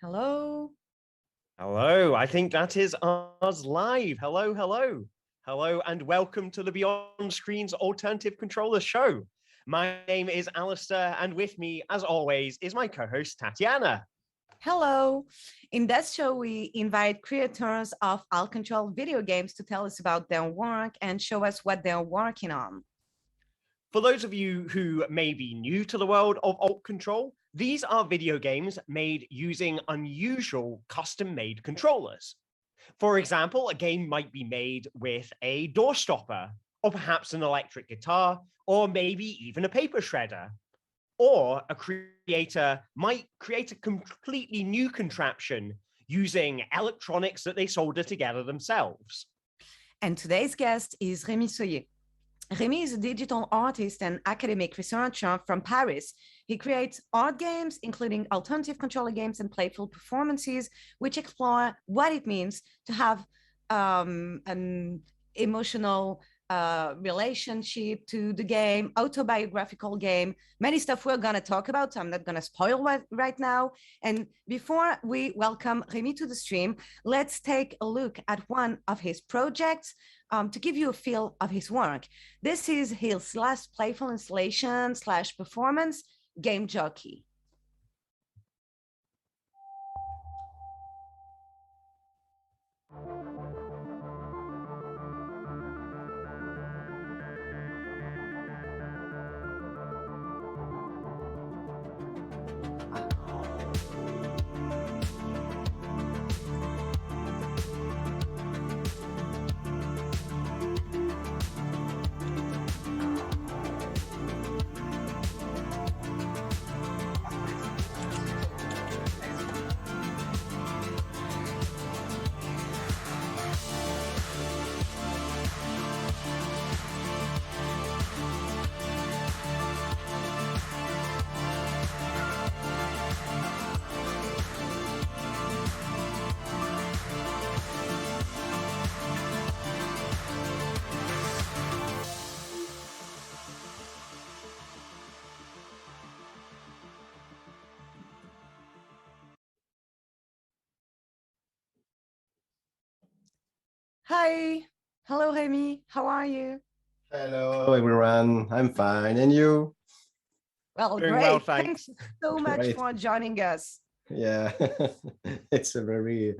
Hello. Hello, I think that is us live. Hello, hello. Hello, and welcome to the Beyond Screens Alternative Controller Show. My name is Alistair, and with me, as always, is my co-host, Tatiana. Hello. In that show, we invite creators of out-control video games to tell us about their work and show us what they're working on. For those of you who may be new to the world of alt control, these are video games made using unusual custom-made controllers. For example, a game might be made with a door stopper, or perhaps an electric guitar, or maybe even a paper shredder. Or a creator might create a completely new contraption using electronics that they solder together themselves. And today's guest is Remy Sohier. Remy is a digital artist and academic researcher from Paris. He creates art games, including alternative controller games and playful performances, which explore what it means to have an emotional relationship to the game, autobiographical game, many stuff we're going to talk about. So I'm not going to spoil right now. And before we welcome Remy to the stream, let's take a look at one of his projects to give you a feel of his work. This is his last playful installation / performance, Game Jockey. Hi. Hello, Remy. How are you? Hello, everyone. I'm fine. And you? Well, Doing great. well, thanks. So much Great. for joining us. Yeah, it's a very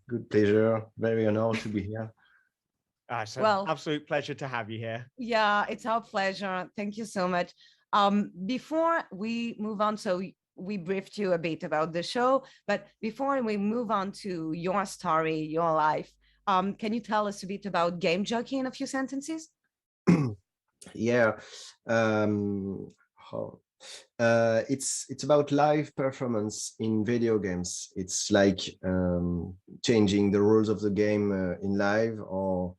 good pleasure, very honored to be here. It's an Well, absolute pleasure to have you here. yeah, it's our pleasure. Thank you so much. Before we move on, so we briefed you a bit about the show, but before we move on to your story, your life, can you tell us a bit about Game Jockey in a few sentences? Yeah, um, how, it's about live performance in video games. It's like changing the rules of the game in live, or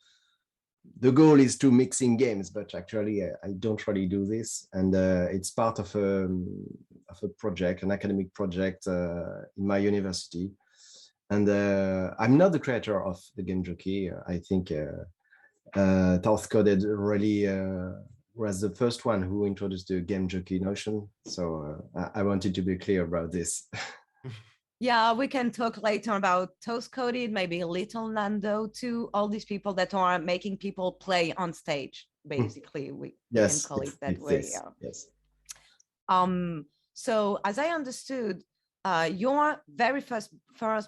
the goal is to mixing games, but actually I don't really do this, and it's part of a project, an academic project in my university. And I'm not the creator of the Game Jockey. I think South Coded really was the first one who introduced the Game Jockey notion. So I wanted to be clear about this. Yeah, we can talk later about Toast Coded, maybe Little Nando, too. All these people that are making people play on stage, basically. We can call it that way. Yes, yes. So as I understood, your very first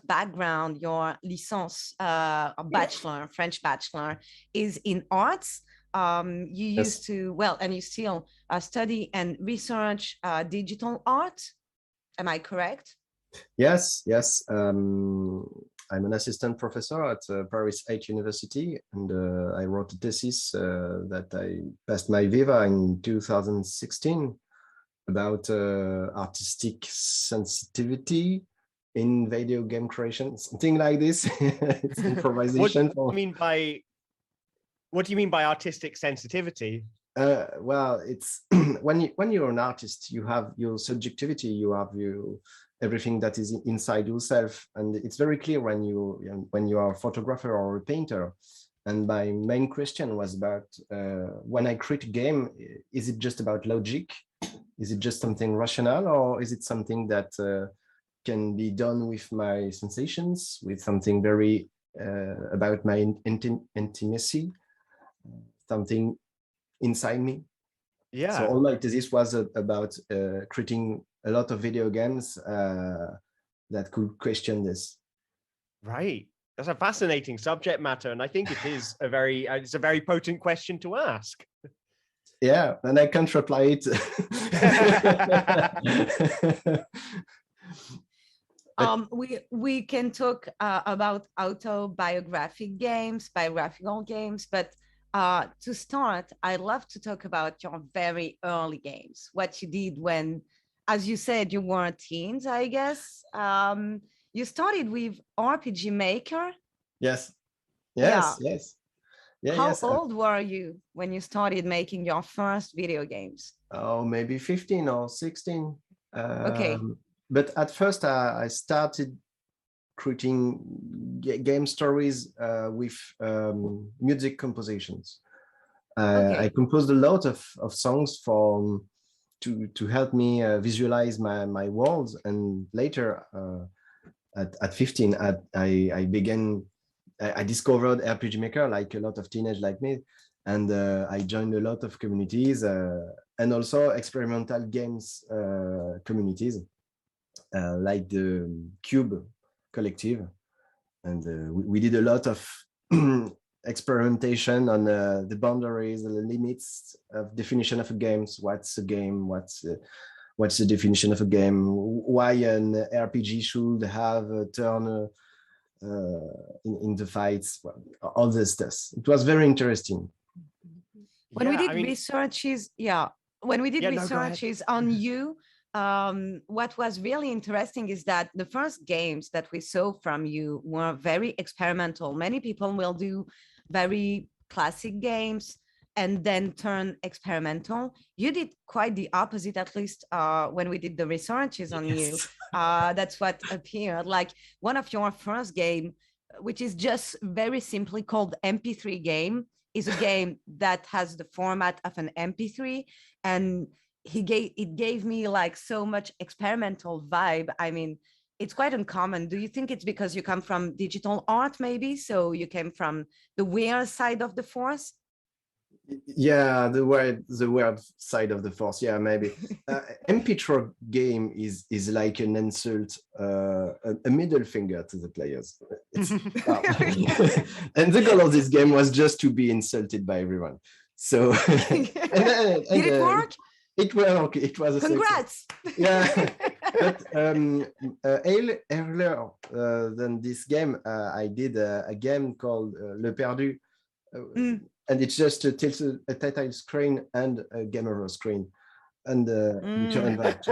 background, your licence, bachelor, French bachelor, is in arts. You used to, well, and you still study and research digital art. Am I correct? Yes, yes. I'm an assistant professor at Paris 8 University, and I wrote a thesis that I passed my Viva in 2016 about artistic sensitivity in video game creation, something like this. It's improvisation. What do you mean by artistic sensitivity? Well, it's when you're an artist, you have your subjectivity, you have everything that is inside yourself, and it's very clear when you are a photographer or a painter. And my main question was about when I create a game, is it just about logic? Is it just something rational, or is it something that can be done with my sensations, with something very about my intimacy, something inside me. Yeah. So all my thesis was about creating a lot of video games that could question this. Right. That's a fascinating subject matter, and I think it is it's a very potent question to ask. Yeah, and I can't reply it. We can talk about autobiographical games, but to start, I'd love to talk about your very early games, what you did when, as you said, you were teens, I guess. You started with RPG Maker. Yes. Yeah. Yeah, How yes. old were you when you started making your first video games? Oh, maybe 15 or 16. Okay. But at first, I started creating game stories with music compositions. Okay. I composed a lot of songs to help me visualize my worlds. And later, at 15, I began. I discovered RPG Maker like a lot of teenagers like me, and I joined a lot of communities and also experimental games communities like the Cube Collective, and we did a lot of experimentation on the boundaries, the limits of definition of a game. What's a game? What's the definition of a game? Why an RPG should have a turn in the fights? Well, all this stuff. It was very interesting. When we did researches, on you, what was really interesting is that the first games that we saw from you were very experimental. Many people will do very classic games and then turn experimental. You did quite the opposite, at least when we did the researches on you. That's what appeared. Like one of your first game, which is just very simply called MP3 game, is a game that has the format of an MP3, and it gave me like so much experimental vibe. I mean, it's quite uncommon. Do you think it's because you come from digital art, maybe? So you came from the weird side of the force? Yeah, the word side of the force. Yeah, maybe. MP3 game is like an insult, a middle finger to the players. And the goal of this game was just to be insulted by everyone. So did it work? It worked. It was a congrats. Success. Yeah, but earlier than this game, I did a game called Le Perdu. And it's just a title screen and a game over screen, and you turn back.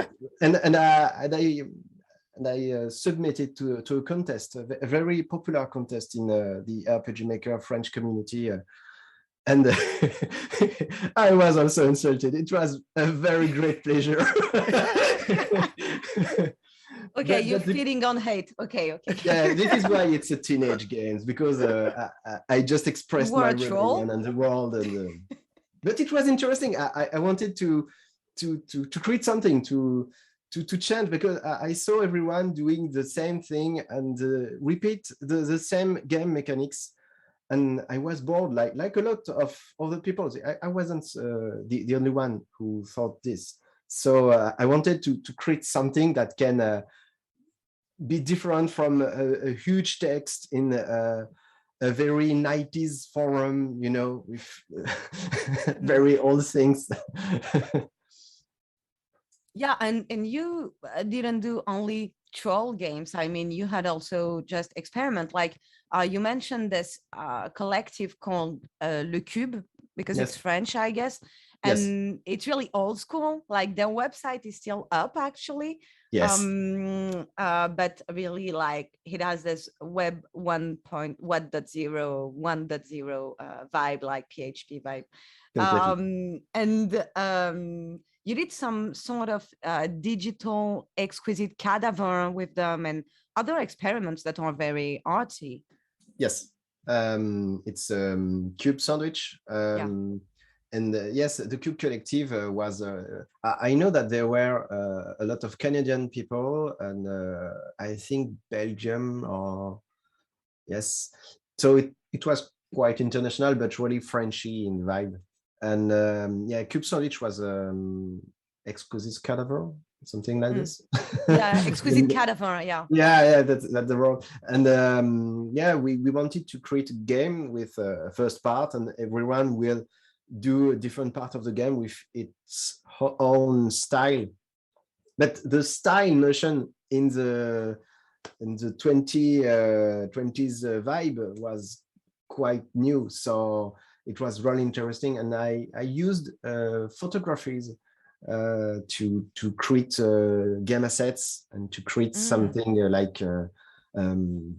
And I submitted to a contest, a very popular contest in the RPG Maker French community, and I was also insulted. It was a very great pleasure. Okay, you're feeding on hate. Okay. Yeah, this is why it's a teenage games, because I just expressed my rebellion and the world, and but it was interesting. I wanted to create something to change, because I saw everyone doing the same thing and repeat the same game mechanics, and I was bored, like a lot of other people. I wasn't the only one who thought this. So I wanted to create something that can be different from a huge text in a very 90s forum, with very old things. Yeah, and you didn't do only troll games. I mean, you had also just experiment. Like you mentioned this collective called Le Cube, because it's French, I guess. And it's really old school. Like their website is still up, actually. Yes. But really, like it has this web 1.1.0 vibe, like PHP vibe. You did some sort of digital exquisite cadaver with them and other experiments that are very artsy. Yes. It's Cube Sandwich. Yes, the Cube Collective was. I know that there were a lot of Canadian people, and I think Belgium or yes. So it was quite international, but really Frenchy in vibe. And yeah, Cube Solid was exquisite cadaver, something like this. Yeah, exquisite And, cadaver. Yeah. yeah, that's the word. And yeah, we wanted to create a game with a first part, and everyone will do a different part of the game with its own style. But the style notion in the 20s vibe was quite new, so it was really interesting. And I used photographies to create game assets and to create something like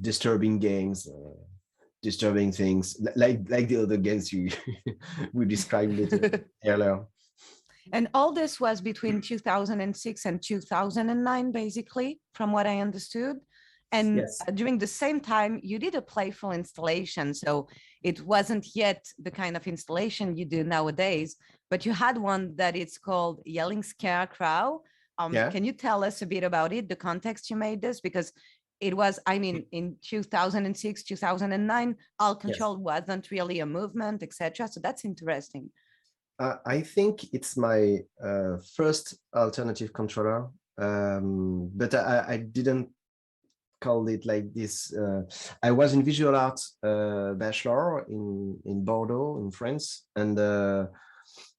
disturbing games, disturbing things like the other games you we described it earlier. And all this was between 2006 and 2009, basically, from what I understood. And Yes. during the same time, you did a playful installation. So it wasn't yet the kind of installation you do nowadays, but you had one that it's called Yelling Scarecrow. Yeah. Can you tell us a bit about it, the context you made this? Because it was, I mean, in 2006, 2009, all control wasn't really a movement, etc. So that's interesting. I think it's my first alternative controller, but I didn't call it like this. I was in visual arts bachelor in Bordeaux in France, and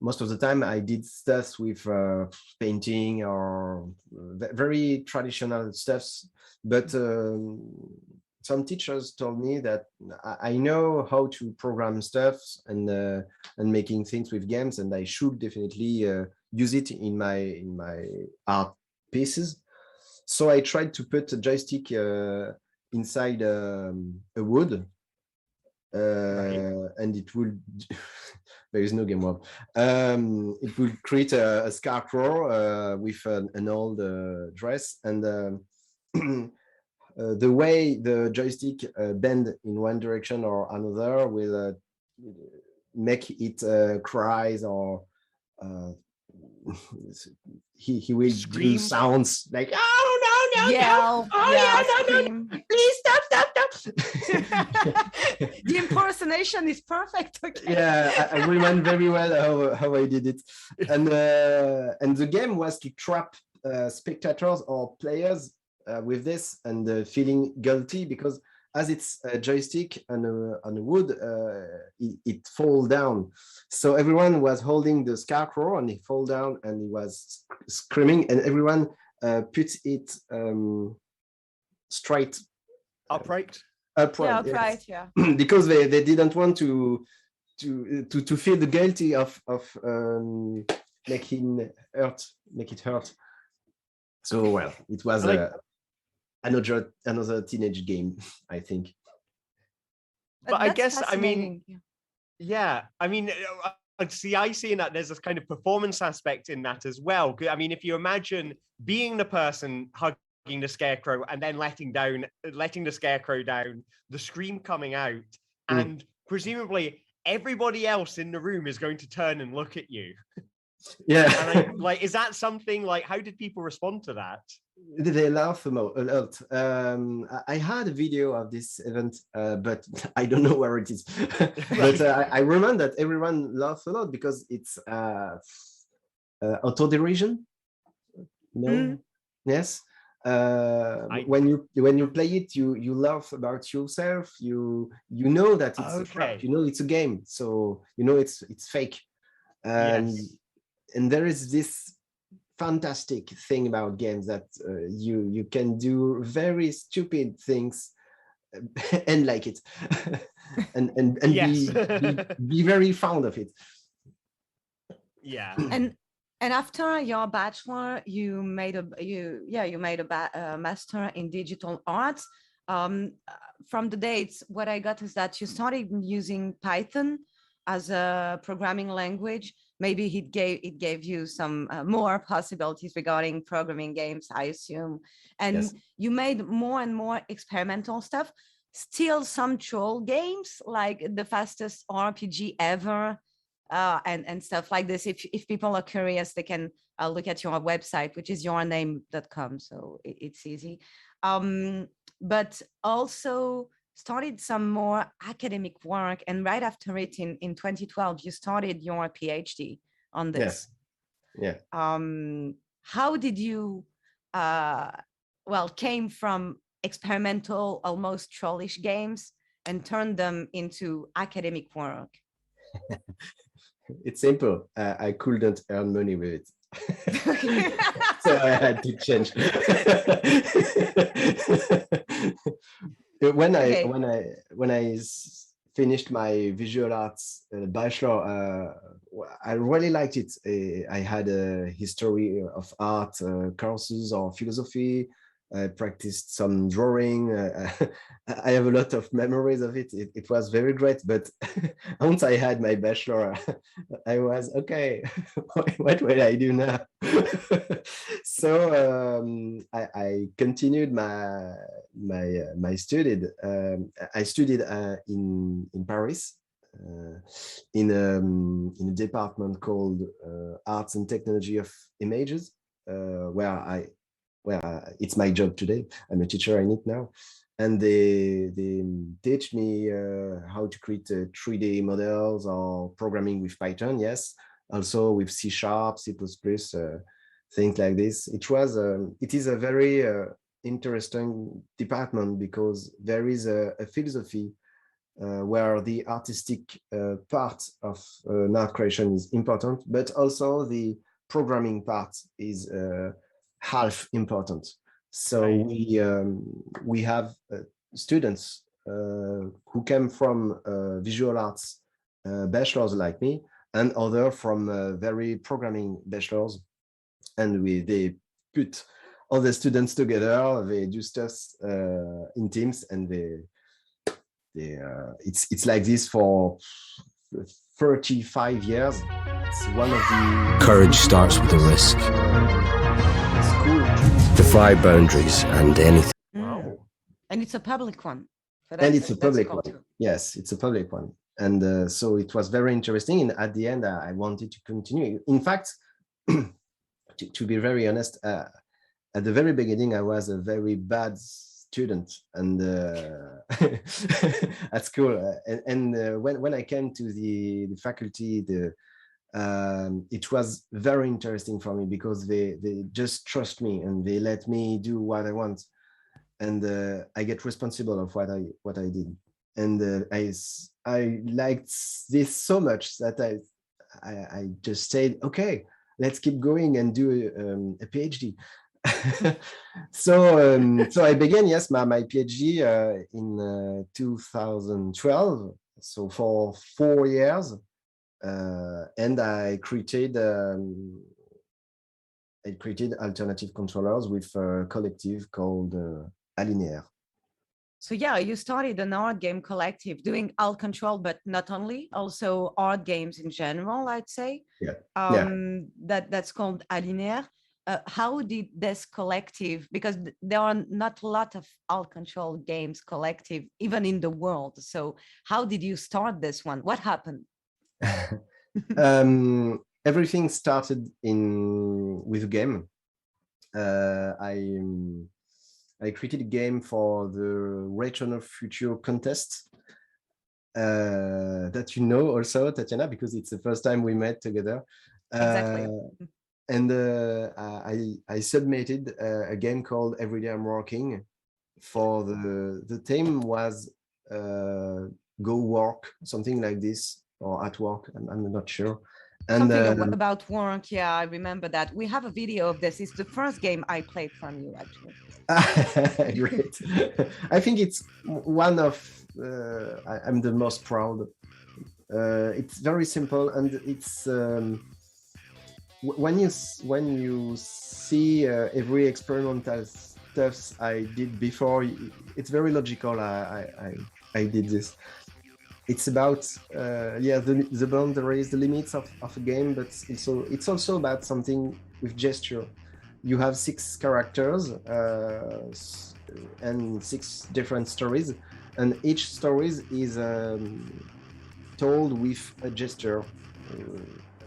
most of the time I did stuff with painting or very traditional stuffs. But some teachers told me that I know how to program stuff and making things with games, and I should definitely use it in my art pieces. So I tried to put a joystick inside a wood, and it will. There is no game world. It will create a scarecrow with an old dress, and the way the joystick bend in one direction or another will make it cries or he will Scream. do sounds like oh no Yell, oh yeah, no please stop The impersonation is perfect. Okay. Yeah, I remember very well how I did it. And the game was to trap spectators or players with this and feeling guilty, because as it's a joystick on a wood, it fall down. So everyone was holding the scarecrow and he fall down and he was screaming, and everyone puts it straight. Upright? Upright. Yeah, upright, yes. yeah. Because they didn't want to feel the guilty of make it hurt. So well, it was another teenage game, I think. But I guess, I mean, yeah, I mean, see, I see in that there's this kind of performance aspect in that as well. I mean, if you imagine being the person hugging the scarecrow and then letting the scarecrow down, the scream coming out, and presumably everybody else in the room is going to turn and look at you. Yeah. And is that something like, how did people respond to that? They laugh a lot. I had a video of this event, but I don't know where it is. But I remember that everyone laughed a lot because it's auto-derision. No? Yes. When you play it, you laugh about yourself. You know that it's a trap. You know it's a game, so you know it's fake. And there is this fantastic thing about games that you can do very stupid things and like it and be very fond of it. Yeah. And after your bachelor, you made a master in digital arts. From the dates, what I got is that you started using Python as a programming language. Maybe it gave you some more possibilities regarding programming games, I assume. And you made more and more experimental stuff. Still some troll games, like the fastest RPG ever. and stuff like this. If people are curious, they can look at your website, which is yourname.com. So it's easy. But also started some more academic work. And right after it, in 2012, you started your PhD on this. Yeah. How did you, came from experimental, almost trollish games and turned them into academic work? It's simple. I couldn't earn money with it. So I had to change. when I finished my visual arts bachelor, I really liked it. I had a history of art courses or philosophy. I practiced some drawing. I have a lot of memories of it. It was very great. But once I had my bachelor, I was okay. What will I do now? So I continued my studied. I studied in Paris. In a department called Arts and Technology of Images, where it's my job today. I'm a teacher in it now, and they teach me how to create 3D models or programming with Python. Yes, also with C#, C++, things like this. It is a very interesting department because there is a philosophy where the artistic part of art creation is important, but also the programming part is half important. So right. We have students who came from visual arts bachelors like me, and other from very programming bachelors, and they put all the students together. They do stuff in teams, and it's like this for 35 years. It's one of the courage starts with a risk. Defy boundaries and anything. Wow. And it's a public one. And it's a public one. Too. Yes, it's a public one. And so it was very interesting. And at the end, I wanted to continue. In fact, to be very honest, at the very beginning, I was a very bad student and at school. When I came to the faculty, it was very interesting for me because they just trust me and they let me do what I want, and I get responsible of what I did, and I liked this so much that I just said, okay, let's keep going and do a PhD. So I began, yes, my PhD in 2012. So for 4 years. And I created alternative controllers with a collective called Alinéaire. So yeah, you started an art game collective doing alt control, but not only, also art games in general, I'd say. Yeah. That's called Alinéaire. How did this collective, because there are not a lot of alt control games collective, even in the world. So how did you start this one? What happened? Everything started with a game. I created a game for the Return of Future contest that you know also, Tatiana, because it's the first time we met together. Exactly. And I submitted a game called Every Day I'm Working. For the theme was Go Work, something like this, or at work. I'm not sure. And something about work. Yeah, I remember that. We have a video of this. It's the first game I played from you, actually. Great. I think it's one of I'm the most proud. It's very simple, and it's when you see every experimental stuff I did before, it's very logical. I did this. It's about the boundaries, the limits of a game, but it's also about something with gesture. You have 6 characters and 6 different stories, and each story is told with a gesture.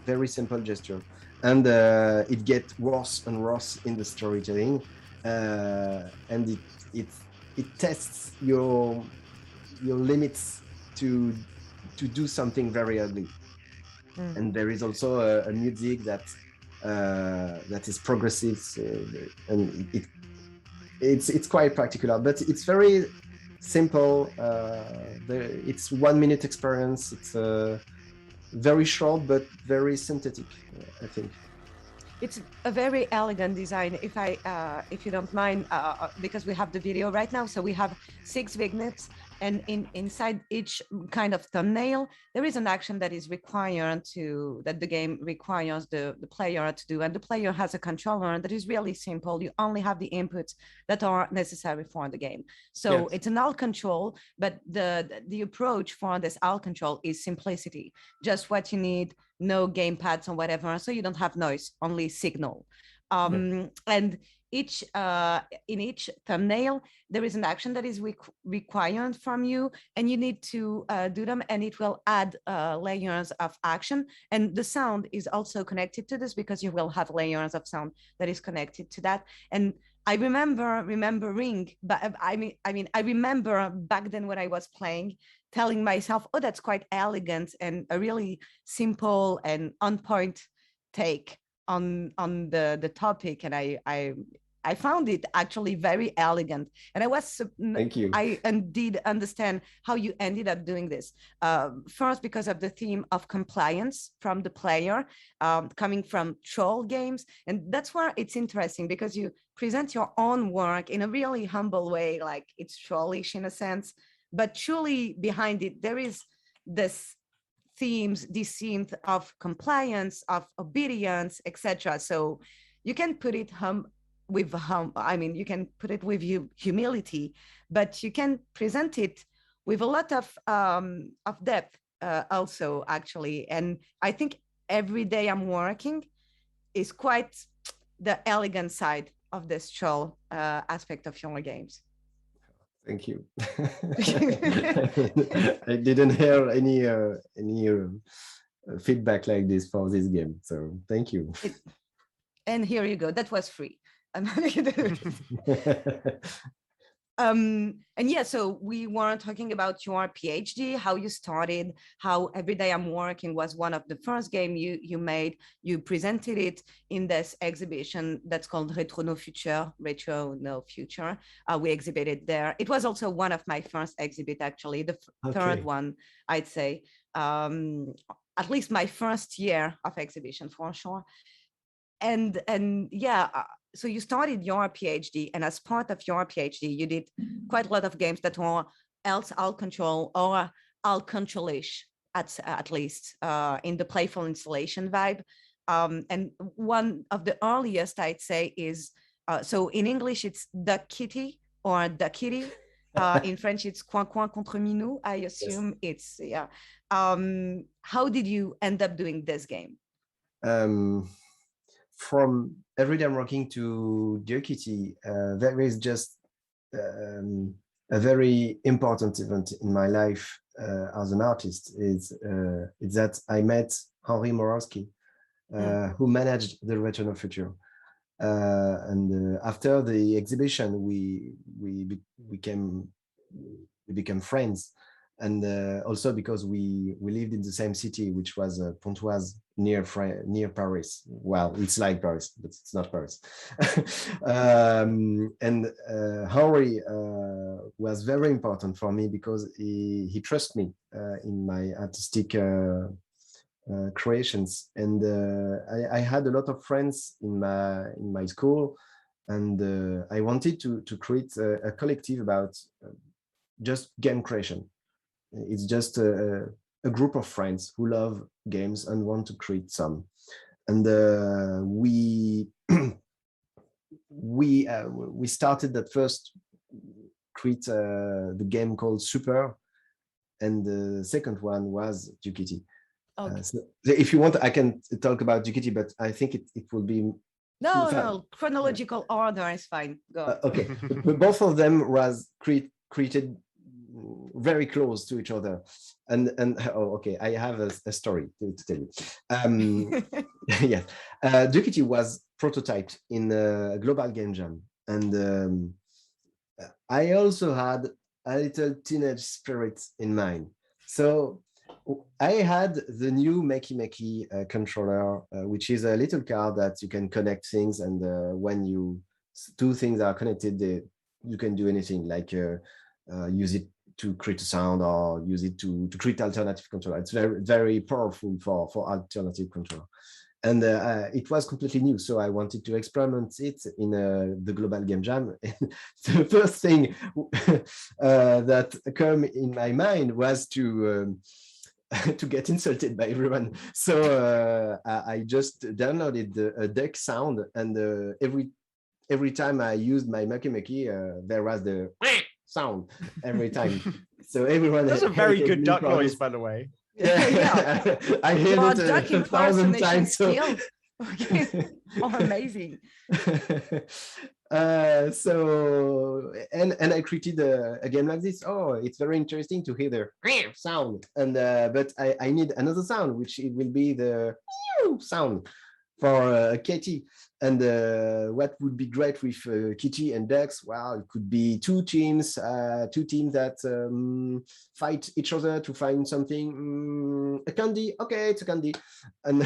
very simple gesture, and it gets worse and worse in the storytelling, and it tests your limits to do something very ugly. And there is also a music that is progressive, and it's quite practical, but it's very simple. It's 1 minute experience. It's very short but very synthetic, I think. It's a very elegant design, if you don't mind, because we have the video right now. So we have 6 vignettes, and inside each kind of thumbnail, there is an action that is required that the game requires the player to do. And the player has a controller that is really simple. You only have the inputs that are necessary for the game. So yes, it's an alt control, but the approach for this alt control is simplicity. Just what you need, no gamepads or whatever, so you don't have noise, only signal. And in each thumbnail, there is an action that is required from you, and you need to do them, and it will add layers of action. And the sound is also connected to this, because you will have layers of sound that is connected to that. And I remembering, but I remember back then when I was playing, telling myself, oh, that's quite elegant and a really simple and on point take on the topic. And I found it actually very elegant. And Thank you. I did understand how you ended up doing this. First, because of the theme of compliance from the player, coming from troll games. And that's where it's interesting, because you present your own work in a really humble way, like it's trollish in a sense, but truly behind it, there is this theme of compliance, of obedience, etc. So you can put it you can put it with humility, but you can present it with a lot of depth also, actually. And I think Every Day I'm Working is quite the elegant side of this troll aspect of your games. Thank you. I didn't hear any feedback like this for this game, so thank you. And here you go. That was free. And yeah, so we were talking about your PhD, how you started, how Every Day I'm Working was one of the first game you made. You presented it in this exhibition that's called Retro No Future. We exhibited there. It was also one of my first exhibit, actually, the third one, I'd say. At least my first year of exhibition, for sure. And yeah, so you started your PhD, and as part of your PhD, you did quite a lot of games that were else alt control or alt control-ish, at least in the playful installation vibe. And one of the earliest, I'd say, is so in English it's Duck Kitty or Duck Kitty. In French it's Coin Coin contre Minou. I assume it's how did you end up doing this game? From Every Day I'm Working to Dear Kitty, there is just a very important event in my life as an artist. It's that I met Henri Morawski, who managed the Retro No Future. And after the exhibition, we became friends. And also because we lived in the same city, which was Pontoise, near Paris. Well, it's like Paris, but it's not Paris. And Henri was very important for me, because he trusts me in my artistic creations. And I had a lot of friends in my school, and I wanted to create a collective about just game creation. It's just a group of friends who love games and want to create some. And we started at first create the game called Super, and the second one was Ducati. Okay. So if you want, I can talk about Ducati, but I think it will be no chronological order is fine. Go. Okay, but both of them was created very close to each other. And okay, I have a story to tell you. Yes, Ducati was prototyped in a global game jam, and I also had a little teenage spirit in mind. So I had the new Makey Makey controller, which is a little card that you can connect things, and when two things are connected, you can do anything, like use it to create a sound or use it to create alternative controller. It's very, very powerful for alternative controller. And it was completely new, so I wanted to experiment it in the Global Game Jam. The first thing that came in my mind was to get insulted by everyone. So I just downloaded a deck sound, and every time I used my Makey Makey, there was the sound every time. So everyone. That's a very good duck noise, by the way. Yeah, I heard it 1,000 times. So. Okay. Oh, amazing. And I created a game like this. Oh, it's very interesting to hear the sound, and but I need another sound, which it will be the sound for Kitty. And what would be great with Kitty and ducks? Well, it could be two teams that fight each other to find something. A candy, okay, it's a candy, and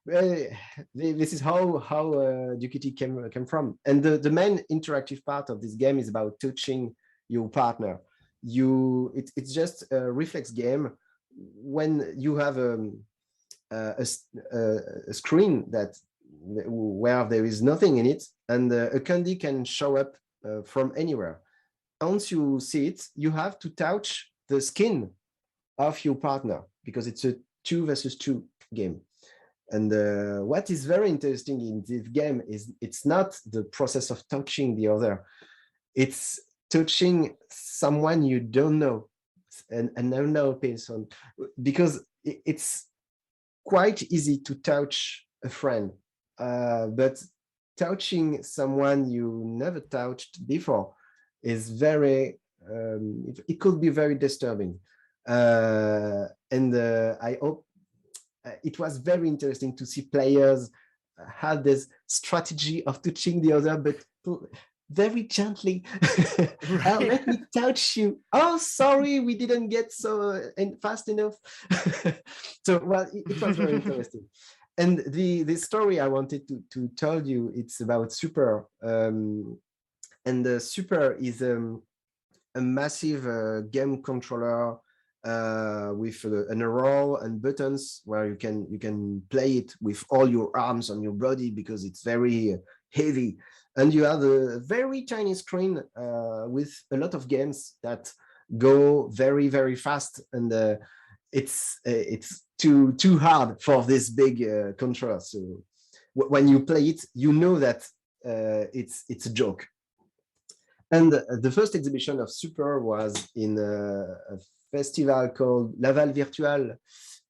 this is how Ducati came from. And the main interactive part of this game is about touching your partner. It's just a reflex game. When you have a screen where there is nothing in it, and a candy can show up from anywhere. Once you see it, you have to touch the skin of your partner, because it's a 2 versus 2 game. And what is very interesting in this game is it's not the process of touching the other, it's touching someone you don't know, an unknown person, because it's quite easy to touch a friend. But touching someone you never touched before is very, it could be very disturbing. And I hope it was very interesting to see players have this strategy of touching the other, but very gently. Oh, let me touch you. Oh, sorry, we didn't get so fast enough. So, well, it was very interesting. And the story I wanted to tell you, it's about Super. And the Super is a massive game controller with an arrow and buttons, where you can play it with all your arms on your body, because it's very heavy. And you have a very tiny screen with a lot of games that go very, very fast. And it's too hard for this big controller. So when you play it, you know that it's a joke. And the first exhibition of Super was in a festival called Laval Virtual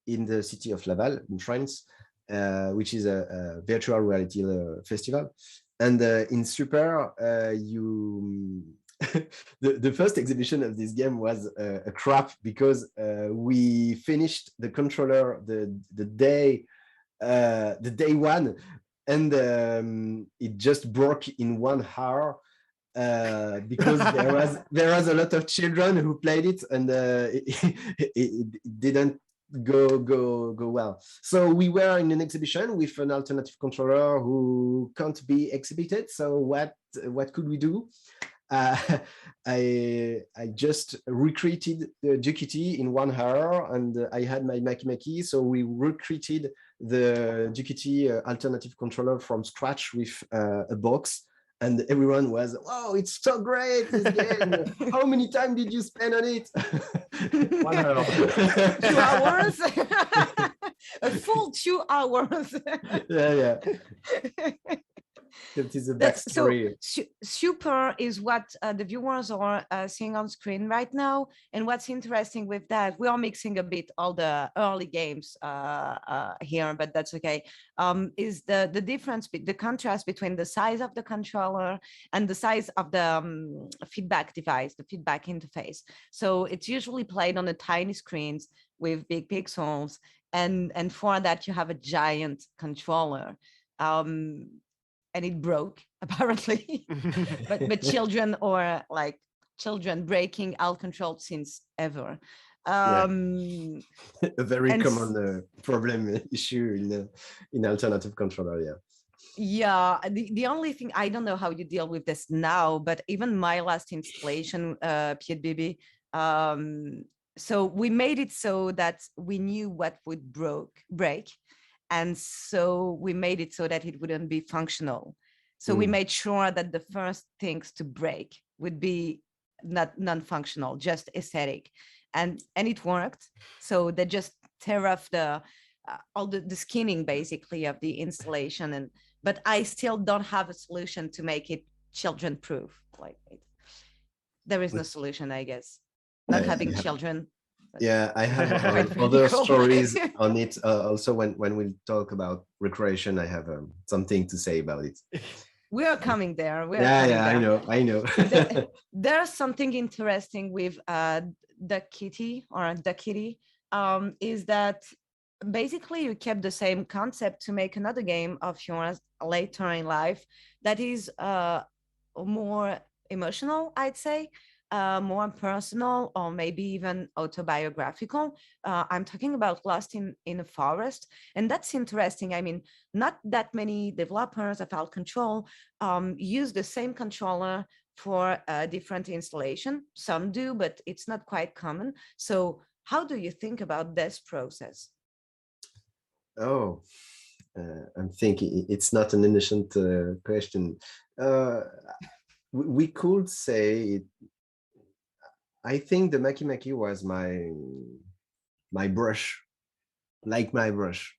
in the city of Laval in France, which is a virtual reality festival. And in Super, the first exhibition of this game was a crap, because we finished the controller the day one, and it just broke in 1 hour. Because there was a lot of children who played it, and it didn't go well. So we were in an exhibition with an alternative controller who can't be exhibited. So what could we do? I just recreated the Ducati in 1 hour, and I had my Makey Makey. So we recreated the Ducati alternative controller from scratch with a box. And everyone was, "Wow, it's so great, this game. How many time did you spend on it?" 1 hour. 2 hours? A full 2 hours. Yeah. That is a So backstory. super is what the viewers are seeing on screen right now. And what's interesting with that, we are mixing a bit all the early games here, but that's okay. Is the difference, the contrast between the size of the controller and the size of the feedback device, the feedback interface. So it's usually played on the tiny screens with big pixels, and for that you have a giant controller. And it broke apparently. but children, or like children breaking out controlled since ever. Yeah. Um A very and common problem issue in alternative controller. Yeah. yeah, the only thing, I don't know how you deal with this now, but even my last installation, Pied Bibi, so we made it so that we knew what would break, and so we made it so that it wouldn't be functional. So we made sure that the first things to break would be not non-functional, just aesthetic, and it worked. So they just tear off the all the skinning basically of the installation, and but I still don't have a solution to make it children proof. Like there is no solution, I guess. Not having children. Yeah, I have Quite other practical. stories on it. Also, when we talk about recreation, I have something to say about it. We are coming there. We are Yeah, coming yeah, there. I know. There's something interesting with the kitty or the kitty, is that basically you kept the same concept to make another game of yours later in life that is more emotional, I'd say, more personal, or maybe even autobiographical. I'm talking about Lost in a Forest, and that's interesting. I mean, not that many developers of Out Control use the same controller for a different installation. Some do, but it's not quite common. So how do you think about this process? Oh, I'm thinking it's not an innocent question. We could say it. I think the Maki Maki was my brush, like my brush,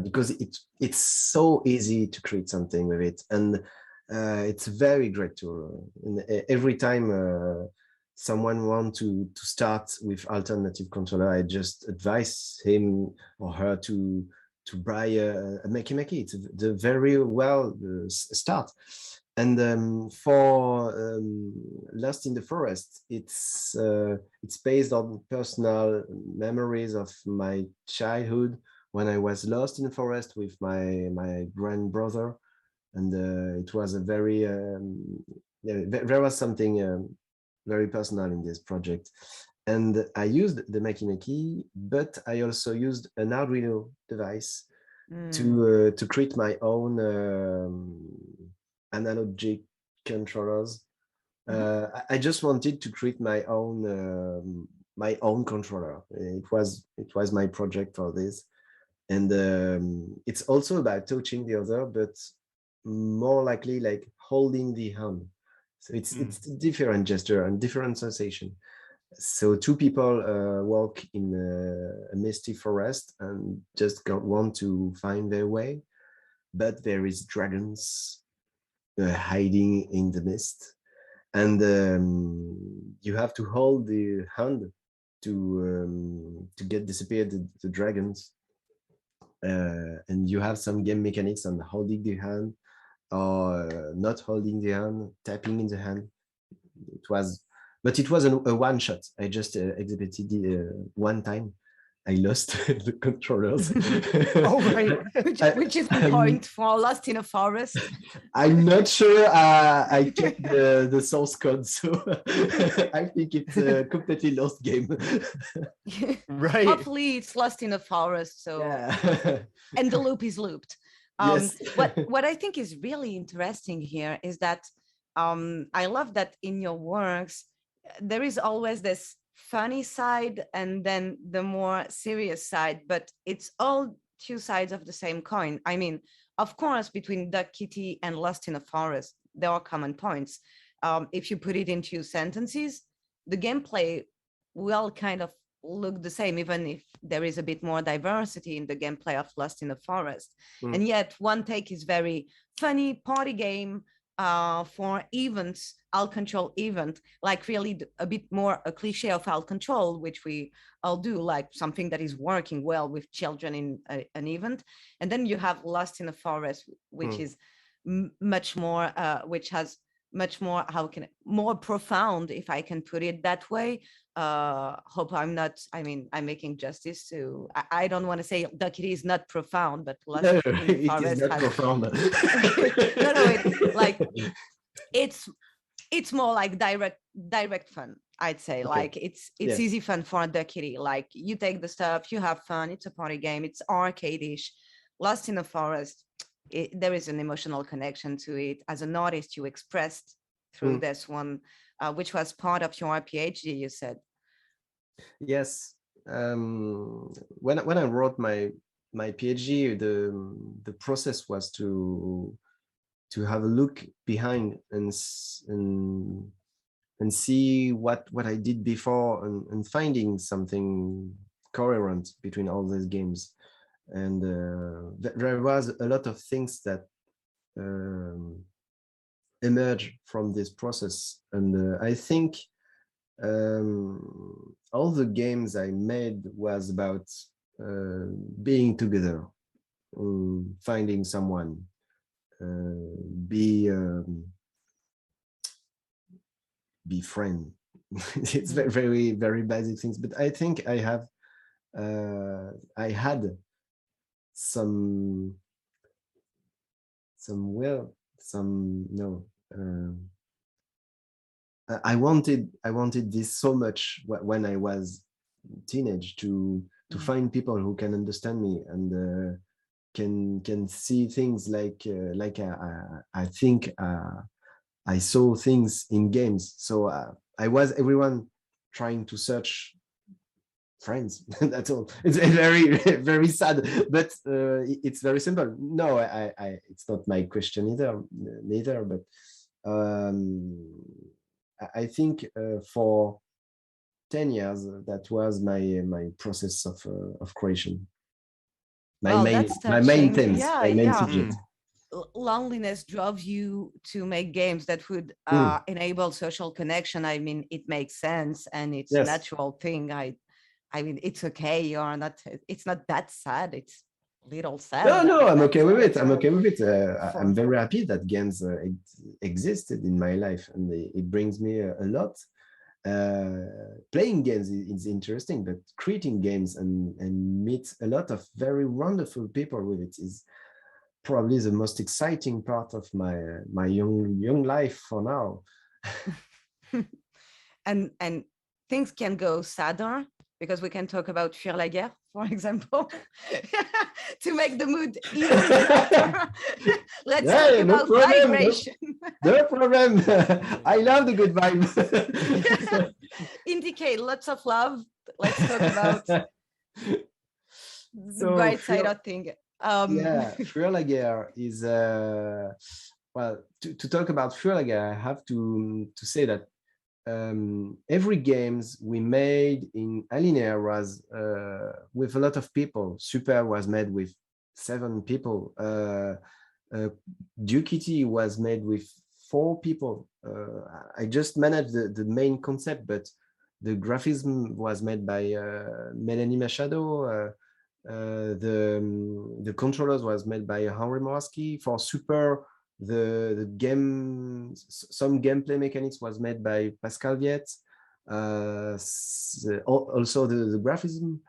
because it's so easy to create something with it, and it's very great tool. And every time someone want to start with alternative controller, I just advise him or her to buy a Maki Maki. It's the very well start. And for Lost in the Forest, it's based on personal memories of my childhood when I was lost in the forest with my grandbrother, and it was a very there was something very personal in this project. And I used the Maki Maki, but I also used an Arduino device to create my own analogic controllers. I just wanted to create my own controller. It was my project for this, and it's also about touching the other, but more likely like holding the hand. So it's a different gesture and different sensation. So two people walk in a misty forest and just want to find their way, but there is dragons hiding in the mist, and you have to hold the hand to get disappeared the dragons, and you have some game mechanics on holding the hand or not holding the hand, tapping in the hand. But it was a one shot. I just exhibited it one time. I lost the controllers. Oh, right. Which is the point for Lost in a Forest. I'm not sure I kept the source code, so I think it's a completely lost game. Right. Hopefully it's Lost in a Forest, so Yeah. and the loop is looped. Yes. What I think is really interesting here is that I love that in your works there is always this funny side and then the more serious side, but it's all two sides of the same coin. I mean, of course, between Duck Kitty and Lost in a Forest, there are common points. If you put it into sentences, the gameplay will kind of look the same, even if there is a bit more diversity in the gameplay of Lost in the Forest. Mm. And yet one take is very funny party game for events, out control event, like really a bit more a cliche of out control, which we all do, like something that is working well with children in an event. And then you have Lost in the Forest, which is much more, which has much more, more profound, if I can put it that way. Hope I'm not, I mean, I'm making justice to, I don't want to say Duck Kitty is not profound, but Lost No, in the it is Forest not has, profound. it's more like direct fun, I'd say. Okay. Like it's Yes. easy fun for Duck Kitty. Like you take the stuff, you have fun, it's a party game, it's arcade-ish. Lost in the Forest, there is an emotional connection to it. As an artist, you expressed through this one, which was part of your PhD, you said. Yes. When I wrote my PhD, the process was to have a look behind and see what I did before, and finding something coherent between all these games. And there was a lot of things that emerge from this process. And I think all the games I made was about being together, finding someone, be friend. It's very, very basic things, but I think I had some I wanted this so much when I was teenage, to find people who can understand me and can see things like I think I saw things in games. So I was everyone trying to search friends. That's all. It's very, very sad, but it's very simple. No, it's not my question neither, but I think for 10 years that was my process of creation. My main themes, my main subject. Loneliness drove you to make games that would enable social connection. I mean, it makes sense, and it's a natural thing. I mean, it's okay. You're not. It's not that sad. It's a little sad. No, I'm okay with it. I'm okay with it. I'm very happy that games existed in my life, and it brings me a lot. Playing games is interesting, but creating games and meet a lot of very wonderful people with it is probably the most exciting part of my young life for now. and things can go sadder, because we can talk about Fuir la guerre, for example, to make the mood even better. Let's talk about vibration. No problem. I love the good vibe. Indicate lots of love. Let's talk about the bright side of things. Fuir la guerre is well. To talk about Fuir la guerre, I have to say that every games we made in Alinea was with a lot of people. Super was made with 7 people. Duke was made with 4 people. I just managed the main concept, but the graphism was made by Melanie Machado. The controllers was made by Henry Moraski. For Super, the game, some gameplay mechanics was made by Pascal Viette. Also the graphism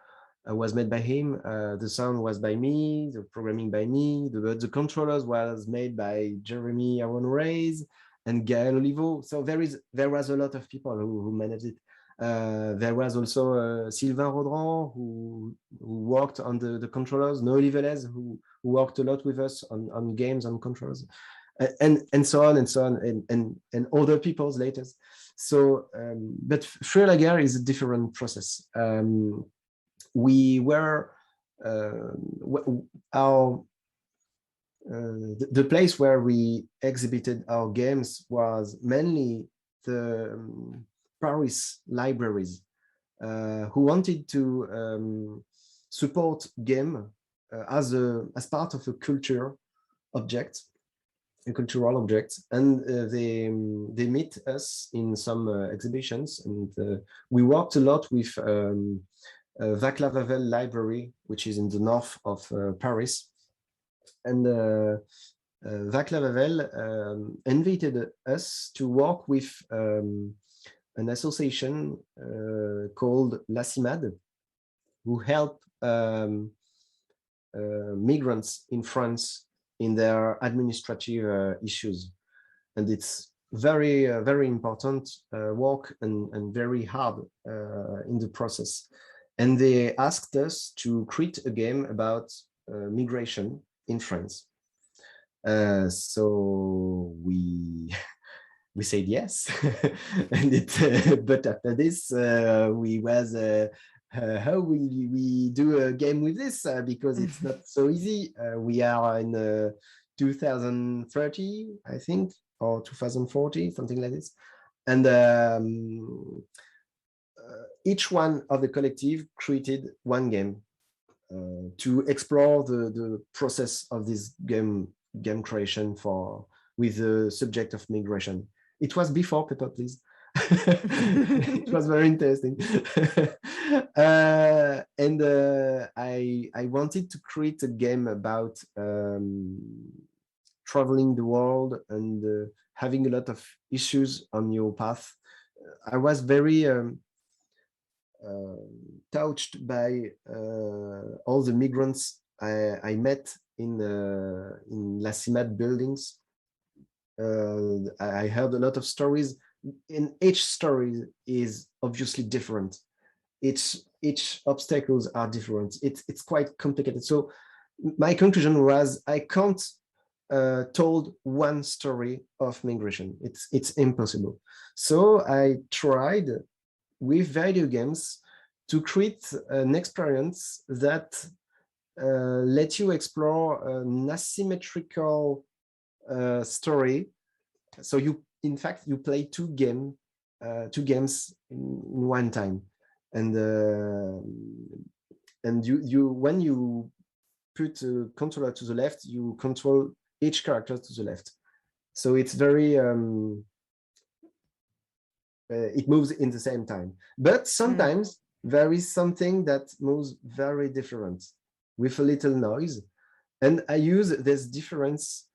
was made by him. The sound was by me, the programming by me. The controllers was made by Jeremy Aaron Reyes and Gaël Olivo. So there was a lot of people who managed it. There was also Sylvain Rodran who worked on the controllers, Noélie Velez who worked a lot with us on games, on controllers, and so on and so on, and other people's later. So, but Fuir la guerre is a different process. We were the place where we exhibited our games was mainly the Paris libraries. who wanted to support game as part of a cultural object, and they meet us in some exhibitions, and we worked a lot with Vaclav Havel Library, which is in the north of Paris, and Vaclav Havel invited us to work with an association called La CIMAD, who help migrants in France in their administrative issues. And it's very, very important work and very hard in the process. And they asked us to create a game about migration in France. So we said yes, and but after this we was how will we do a game with this, because it's not so easy. We are in 2030, I think, or 2040, something like this, and each one of the collective created one game to explore the process of this game creation with the subject of migration. It was before Pepper, please. It was very interesting. And I wanted to create a game about traveling the world and having a lot of issues on your path. I was very touched by all the migrants I met in La CIMAD buildings. I heard a lot of stories. In each story is obviously different. Each obstacles are different. It's quite complicated. So my conclusion was I can't told one story of migration. It's impossible. So I tried with video games to create an experience that let you explore an asymmetrical story. So in fact, you play two games in one time, and you when you put a controller to the left, you control each character to the left. So it's very it moves in the same time, but sometimes there is something that moves very different with a little noise, and I use this difference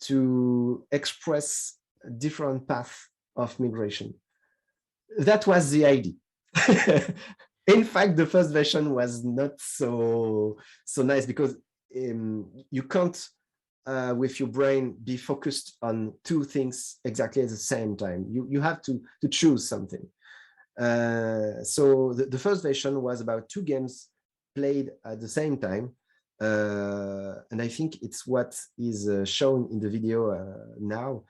to express a different path of migration. That was the idea. In fact, the first version was not so nice because you can't with your brain be focused on two things exactly at the same time. You have to choose something. So the first version was about two games played at the same time. And I think it's what is shown in the video now.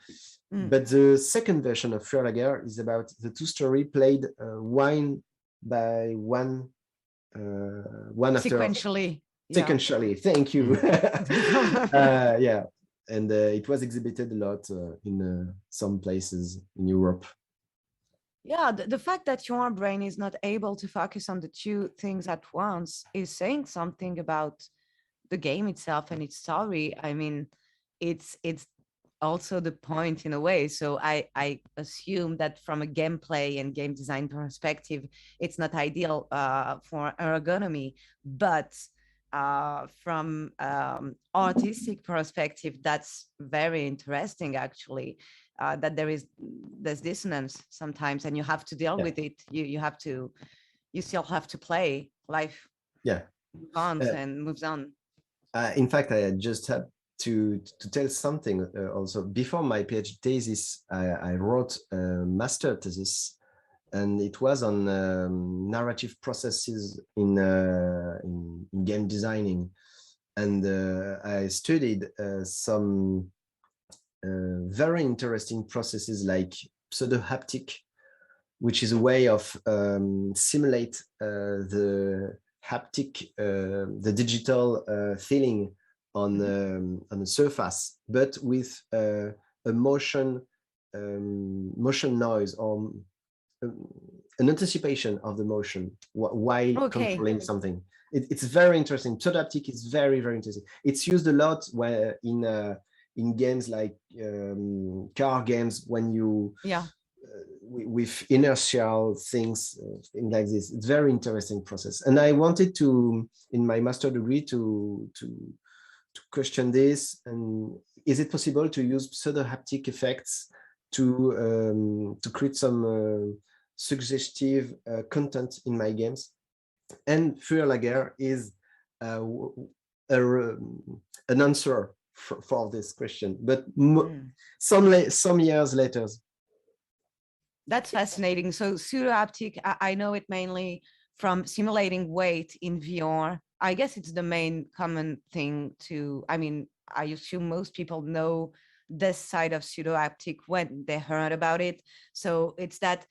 But the second version of Furlager is about the two story played one by one after sequentially. Sequentially, thank you. Yeah, and it was exhibited a lot in some places in Europe. Yeah, the fact that your brain is not able to focus on the two things at once is saying something about the game itself and its story. I mean, it's also the point in a way. So I assume that from a gameplay and game design perspective, it's not ideal for ergonomy, but from artistic perspective, that's very interesting actually. That there's dissonance sometimes, and you have to deal with it. You still have to play. Life moves on and moves on. In fact, I just had to tell something also. Before my PhD thesis, I wrote a master thesis, and it was on narrative processes in game designing, and I studied some very interesting processes like pseudo-haptic, which is a way of simulate the haptic, the digital feeling on a surface, but with a motion noise, or an anticipation of the motion while Okay. controlling something. It's very interesting. Pseudo-haptic is very, very interesting. It's used a lot where in games like car games, when you with inertial things like this. It's very interesting process. And I wanted to, in my master degree, to question this. And is it possible to use pseudo-haptic effects to create some suggestive content in my games? And Feuerlager is an answer for this question, but some years later. That's fascinating. So pseudo-haptic, I know it mainly from simulating weight in VR. I guess it's the main common thing to, I mean, I assume most people know this side of pseudo-haptic when they heard about it. So it's that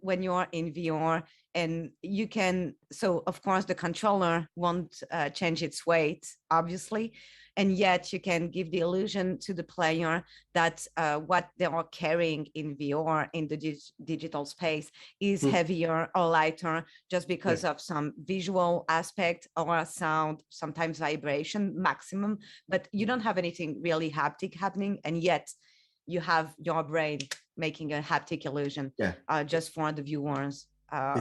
when you're in VR and you can, so of course the controller won't change its weight, obviously, and yet you can give the illusion to the player that what they are carrying in VR in the digital space is heavier or lighter just because of some visual aspect or sound, sometimes vibration maximum, but you don't have anything really haptic happening, and yet you have your brain making a haptic illusion just for the viewers.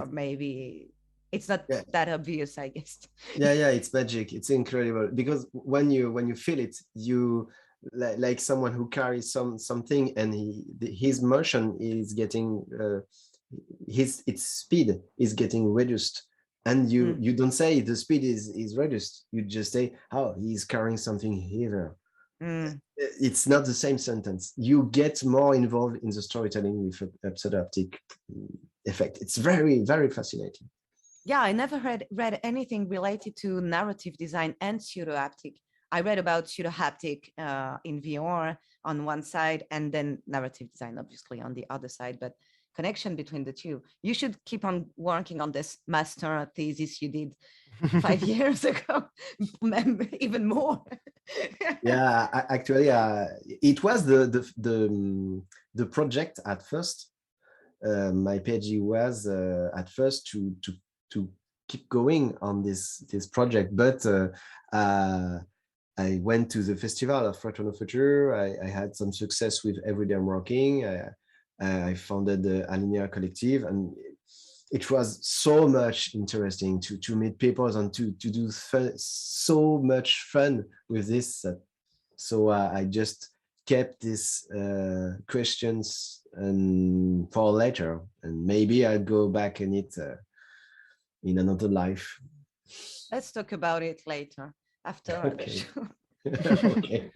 Maybe it's not that obvious, I guess. Yeah, it's magic. It's incredible because when you feel it, you like someone who carries something, and his motion is getting its speed is getting reduced, and you don't say the speed is reduced. You just say, oh, he's carrying something heavier. It's not the same sentence. You get more involved in the storytelling with a pseudo-haptic effect. It's very, very fascinating. Yeah, I never read anything related to narrative design and pseudo-haptic. I read about pseudo-haptic in VR on one side, and then narrative design, obviously, on the other side, but connection between the two. You should keep on working on this master thesis you did 5 years ago, even more. Yeah, actually, it was the project at first. My PhD was at first to keep going on this project, but I went to the festival of Return of Future. I had some success with Everyday I'm Working. I founded the Alinea Collective, and it was so much interesting to meet people and to do so much fun with this. So I just kept these questions and for later, and maybe I'll go back in it in another life. Let's talk about it later after the show. Okay.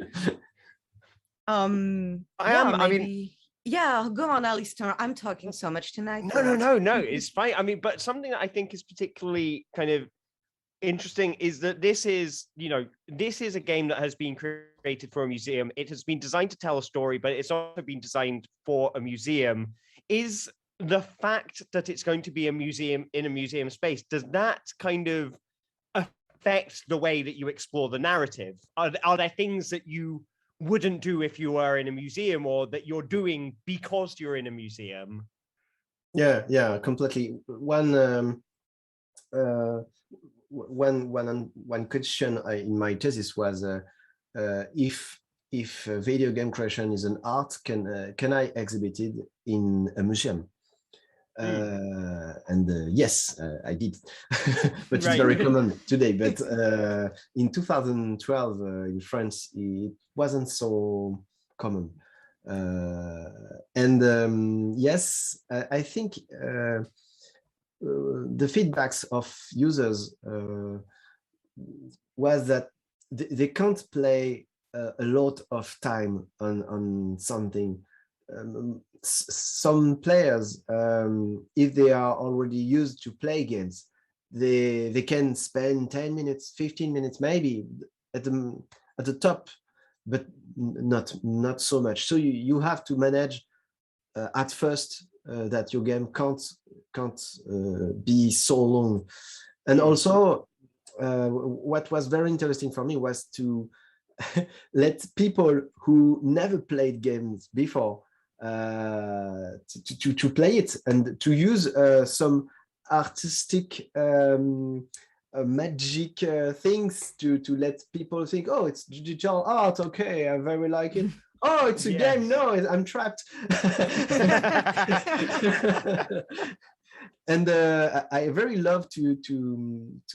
Yeah, go on, Alistair. I'm talking so much tonight. No, it's fine. I mean, but something that I think is particularly kind of interesting is that this is a game that has been created for a museum. It has been designed to tell a story, but it's also been designed for a museum. Is the fact that it's going to be a museum in a museum space, does that kind of affect the way that you explore the narrative? Are there things that you wouldn't do if you were in a museum, or that you're doing because you're in a museum? Yeah, completely. One question in my thesis was if video game creation is an art, can I exhibit it in a museum? And yes, I did, but it's very common today. But in 2012 in France, it wasn't so common. Yes, I think the feedbacks of users was that they can't play a lot of time on something. Some players, if they are already used to play games, they can spend 10 minutes, 15 minutes, maybe at the top, but not so much. So you have to manage at first that your game can't be so long. And also, what was very interesting for me was to let people who never played games before to play it and to use some artistic magic things to let people think, oh, it's digital art. Okay, I very like it. Oh, it's a game. No, I'm trapped. And I very love to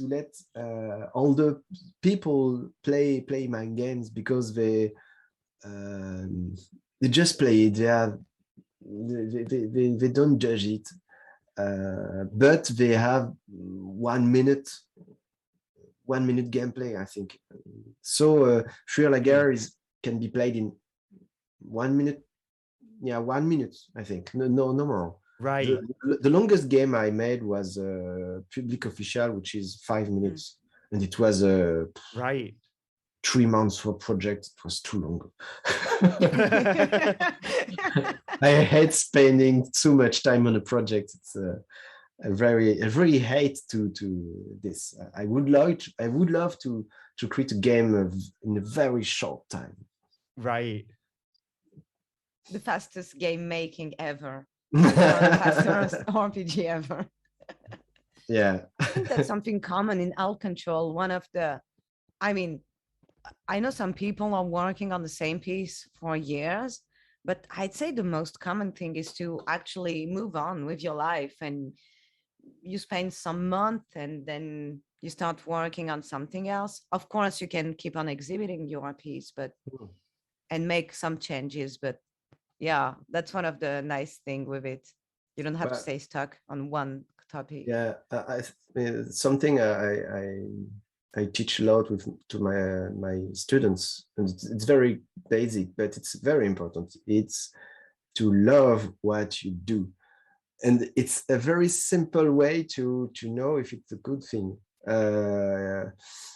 let older people play my games because they just play it. They don't judge it, but they have 1 minute gameplay, I think. So Sohier Laguerre can be played in 1 minute. Yeah, 1 minute, I think. No more. Right. The longest game I made was Public Official, which is 5 minutes, and it was right 3 months for a project. It was too long. I hate spending too much time on a project. It's I really hate to this. I would love to create a game in a very short time. Right. The fastest game making ever. The fastest RPG ever. Yeah. I think that's something common in Alt Control. I know some people are working on the same piece for years, but I'd say the most common thing is to actually move on with your life, and you spend some month and then you start working on something else. Of course, you can keep on exhibiting your piece, and make some changes. But yeah, that's one of the nice thing with it. You don't have to stay stuck on one topic. Yeah, something I teach a lot to my students, and it's very basic, but it's very important. It's to love what you do, and it's a very simple way to know if it's a good thing.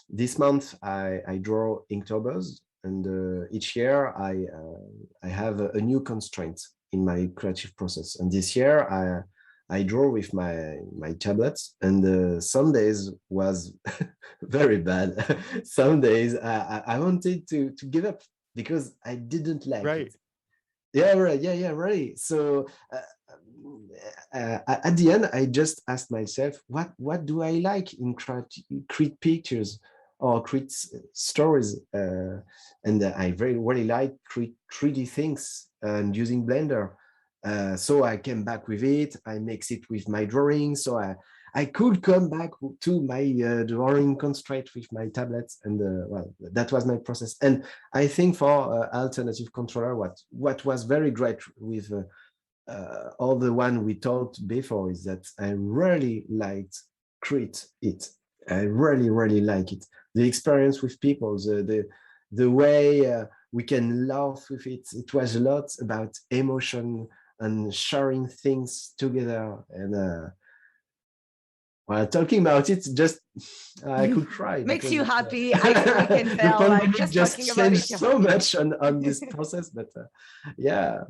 This month I draw Inktober's, and each year I have a new constraint in my creative process. And this year I draw with my tablets, and some days was very bad. Some days I wanted to give up because I didn't like it. Yeah, right. Yeah, right. So at the end, I just asked myself, what do I like in create pictures or create stories? And I really like create 3D things and using Blender. So I came back with it. I mix it with my drawing. So I could come back to my drawing constraint with my tablets, and well, that was my process. And I think for alternative controller, what was very great with all the one we talked before is that I really liked create it. I really like it. The experience with people, the way we can laugh with it. It was a lot about emotion and sharing things together. And while talking about it, just I could cry. Makes you happy. I can tell. Like just talking about it, so much on this process, but yeah,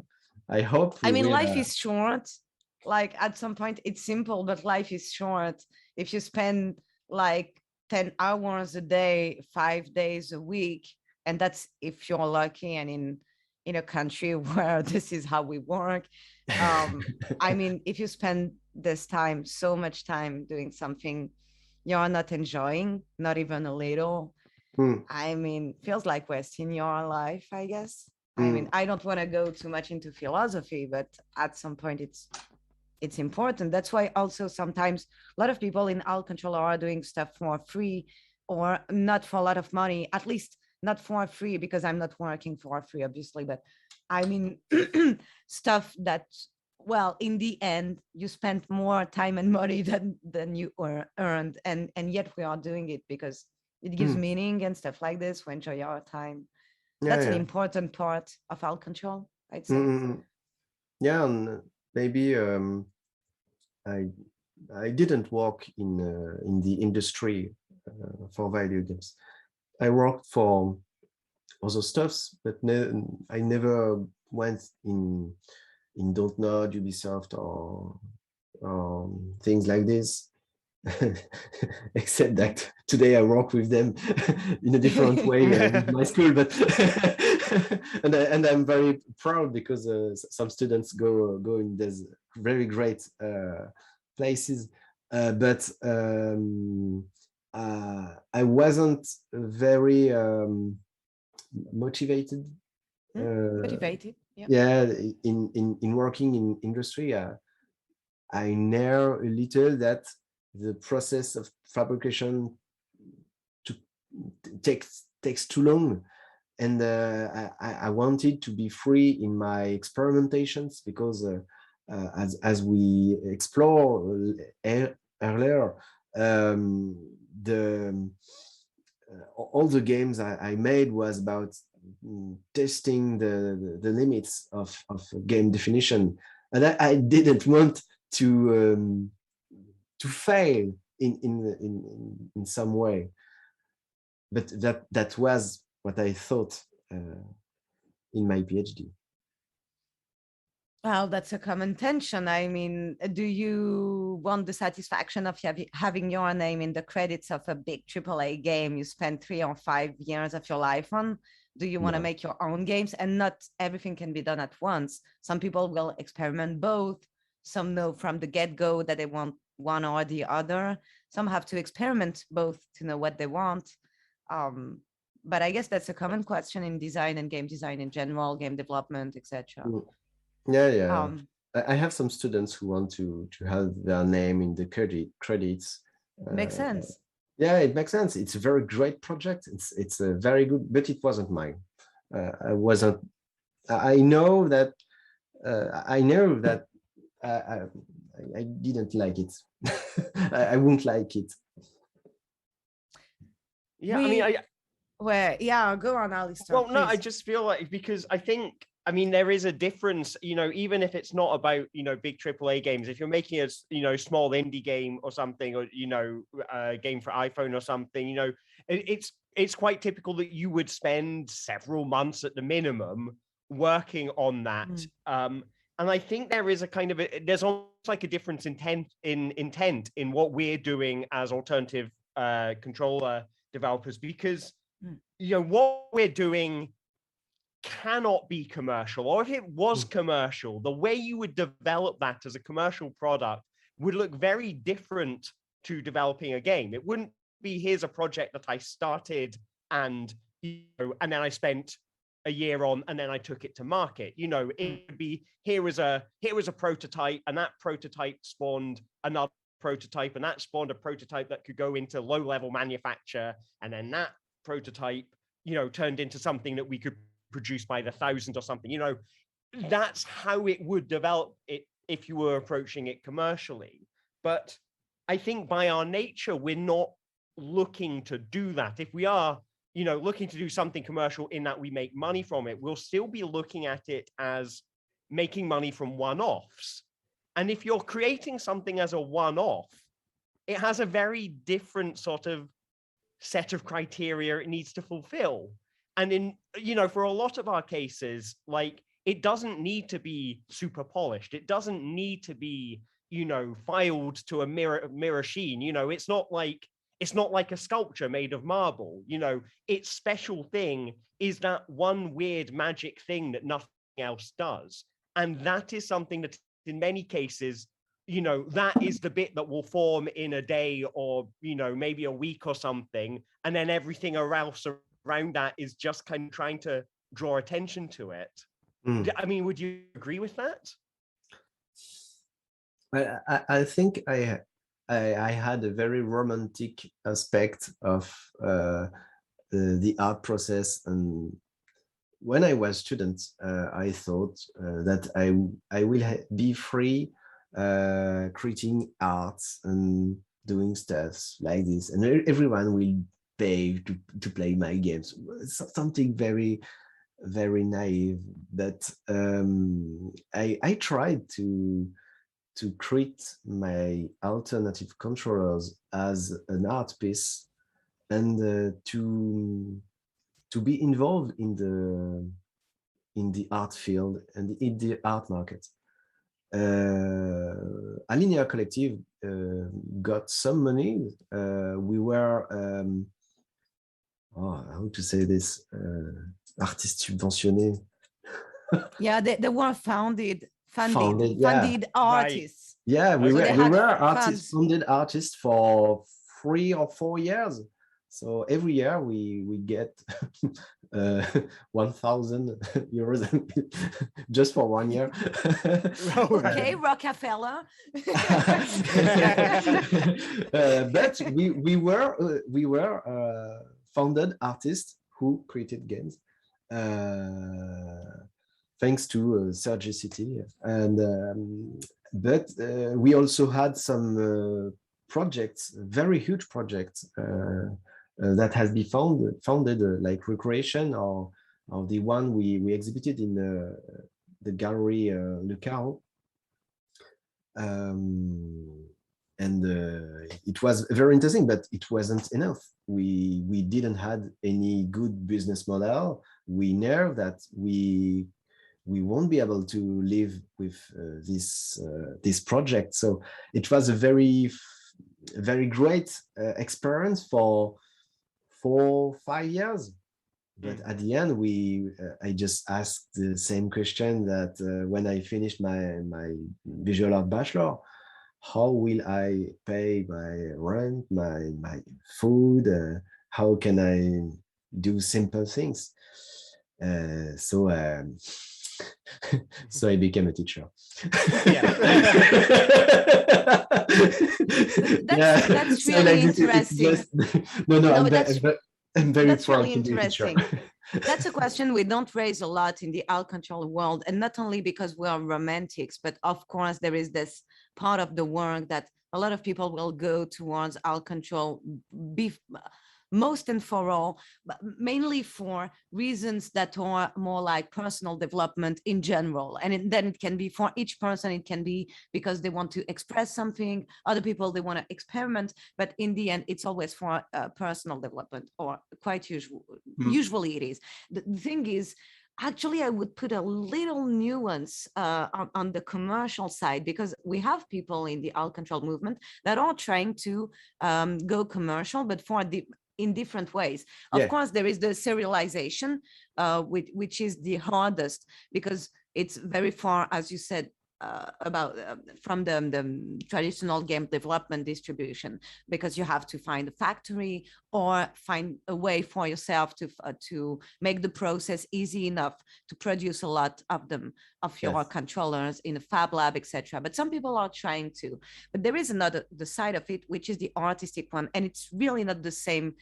I hope. Life is short. Like at some point, it's simple, but life is short. If you spend like 10 hours a day, 5 days a week, and that's if you're lucky and in a country where this is how we work. If you spend this time, so much time doing something you're not enjoying, not even a little, feels like wasting your life, I guess. I don't want to go too much into philosophy, but at some point it's important. That's why also sometimes a lot of people in Alt Control are doing stuff for free or not for a lot of money, at least not for free, because I'm not working for free, obviously, but stuff that, well, in the end, you spend more time and money than you earned, and yet we are doing it because it gives meaning and stuff like this. We enjoy our time. That's an important part of Alt Control, I'd say. Yeah, and maybe I didn't work in the industry for video games. I worked for other stuffs, but I never went in Dontnod, Ubisoft, or things like this. except that today I work with them in a different way with my school. But and I'm very proud because some students go in these very great places, but I wasn't very motivated. Motivated. Yeah. Yeah, in working in industry, I know a little that the process of fabrication to, takes too long, and I wanted to be free in my experimentations because as we explore earlier, the all the games I made was about testing the limits of game definition, and I didn't want to fail in some way, but that was what I thought in my PhD. Well, that's a common tension. I mean, do you want the satisfaction of having your name in the credits of a big AAA game you spent 3 or 5 years of your life on? Do you want to No. make your own games? And not everything can be done at once. Some people will experiment both. Some know from the get-go that they want one or the other. Some have to experiment both to know what they want. But I guess that's a common question in design and game design in general, game development, etc. Yeah. I have some students who want to have their name in the credits. Makes sense. Yeah, it makes sense. It's a very great project. It's a very good, but it wasn't mine. I wasn't. I know that. I know that. I didn't like it. I won't like it. Yeah, I mean, Yeah, go on, Alistair. well, no, I please. just feel like, because I think, I mean, there is a difference, even if it's not about, big AAA games, if you're making a, small indie game or something, or, a game for iPhone or something, it's quite typical that you would spend several months at the minimum working on that. And I think there is a kind of there's almost like a difference in intent in what we're doing as alternative controller developers, because what we're doing cannot be commercial, or if it was commercial, the way you would develop that as a commercial product would look very different to developing a game. It wouldn't be, here's a project that I started and and then I spent a year on, and then I took it to market. It would be, here was a prototype, and that prototype spawned another prototype, and that spawned a prototype that could go into low-level manufacture, and then that prototype turned into something that we could produce by the thousand or something. That's how it would develop it if you were approaching it commercially. But I think by our nature, we're not looking to do that. If we are looking to do something commercial in that we make money from it, we'll still be looking at it as making money from one-offs. And if you're creating something as a one-off, it has a very different sort of set of criteria it needs to fulfill. And in, for a lot of our cases, like, it doesn't need to be super polished. It doesn't need to be, filed to a mirror sheen. It's not like a sculpture made of marble. Its special thing is that one weird magic thing that nothing else does. And that is something that in many cases, that is the bit that will form in a day, or, maybe a week or something. And then everything else around that is just kind of trying to draw attention to it. I mean, would you agree with that? I think I had a very romantic aspect of the art process, and when I was student, I thought that I will be free creating art and doing stuff like this, and everyone will pay to play my games. Something very, very naive. That I tried to create my alternative controllers as an art piece, and to be involved in the art field and in the art market. Alinea Collective got some money. We were, how to say this, artistes subventionnés. Yeah, they were funded Yeah. artists. Yeah, we So were they we had were funds. funded artists for 3 or 4 years. So every year we get 1,000 euros just for 1 year. Okay, Rockefeller. But we were founded artists who created games. Thanks to Sergi City, and but we also had some projects, very huge projects that has been founded like Recreation or the one we exhibited in the gallery Le Carreau. And it was very interesting, but it wasn't enough. We didn't had any good business model. We know that we won't be able to live with this project. So it was a very great experience for 4-5 years. But at the end, I just asked the same question that when I finished my visual art bachelor: how will I pay my rent, my food? How can I do simple things? So I became a teacher. That's really interesting. I'm very That's proud really to be a teacher. interesting. That's a question we don't raise a lot in the out control world, and not only because we are romantics, but of course there is this part of the work that a lot of people will go towards out control, most and for all, but mainly for reasons that are more like personal development in general. And then it can be for each person, it can be because they want to express something, other people, they want to experiment, but in the end, it's always for personal development, or quite usually it is. The thing is, actually, I would put a little nuance on the commercial side, because we have people in the out control movement that are trying to go commercial, but in different ways. Of course, there is the serialization, which is the hardest, because it's very far, as you said, from the traditional game development distribution, because you have to find a factory or find a way for yourself to make the process easy enough to produce a lot of them, of your controllers in a fab lab, etc. But some people are trying to. But there is the side of it, which is the artistic one, and it's really not the same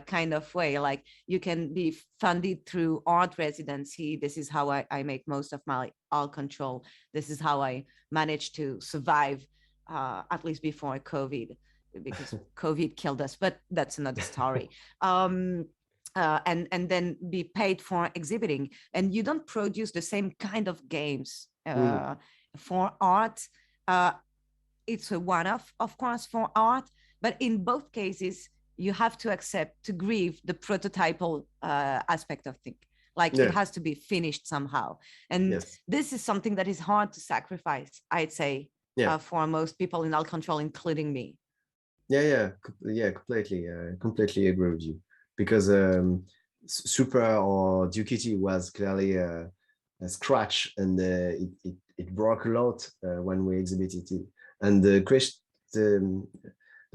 kind of way. Like, you can be funded through art residency. This is how I make most of my art control. This is how I managed to survive, at least before COVID, because COVID killed us, but that's another story. And then be paid for exhibiting, and you don't produce the same kind of games for art. It's a one-off, of course, for art, but in both cases, you have to accept, to grieve the prototypal aspect of things. Like, it has to be finished somehow. And this is something that is hard to sacrifice, I'd say, for most people in out control, including me. Completely agree with you. Because Super or Ducati was clearly a scratch, and it broke a lot when we exhibited it. And the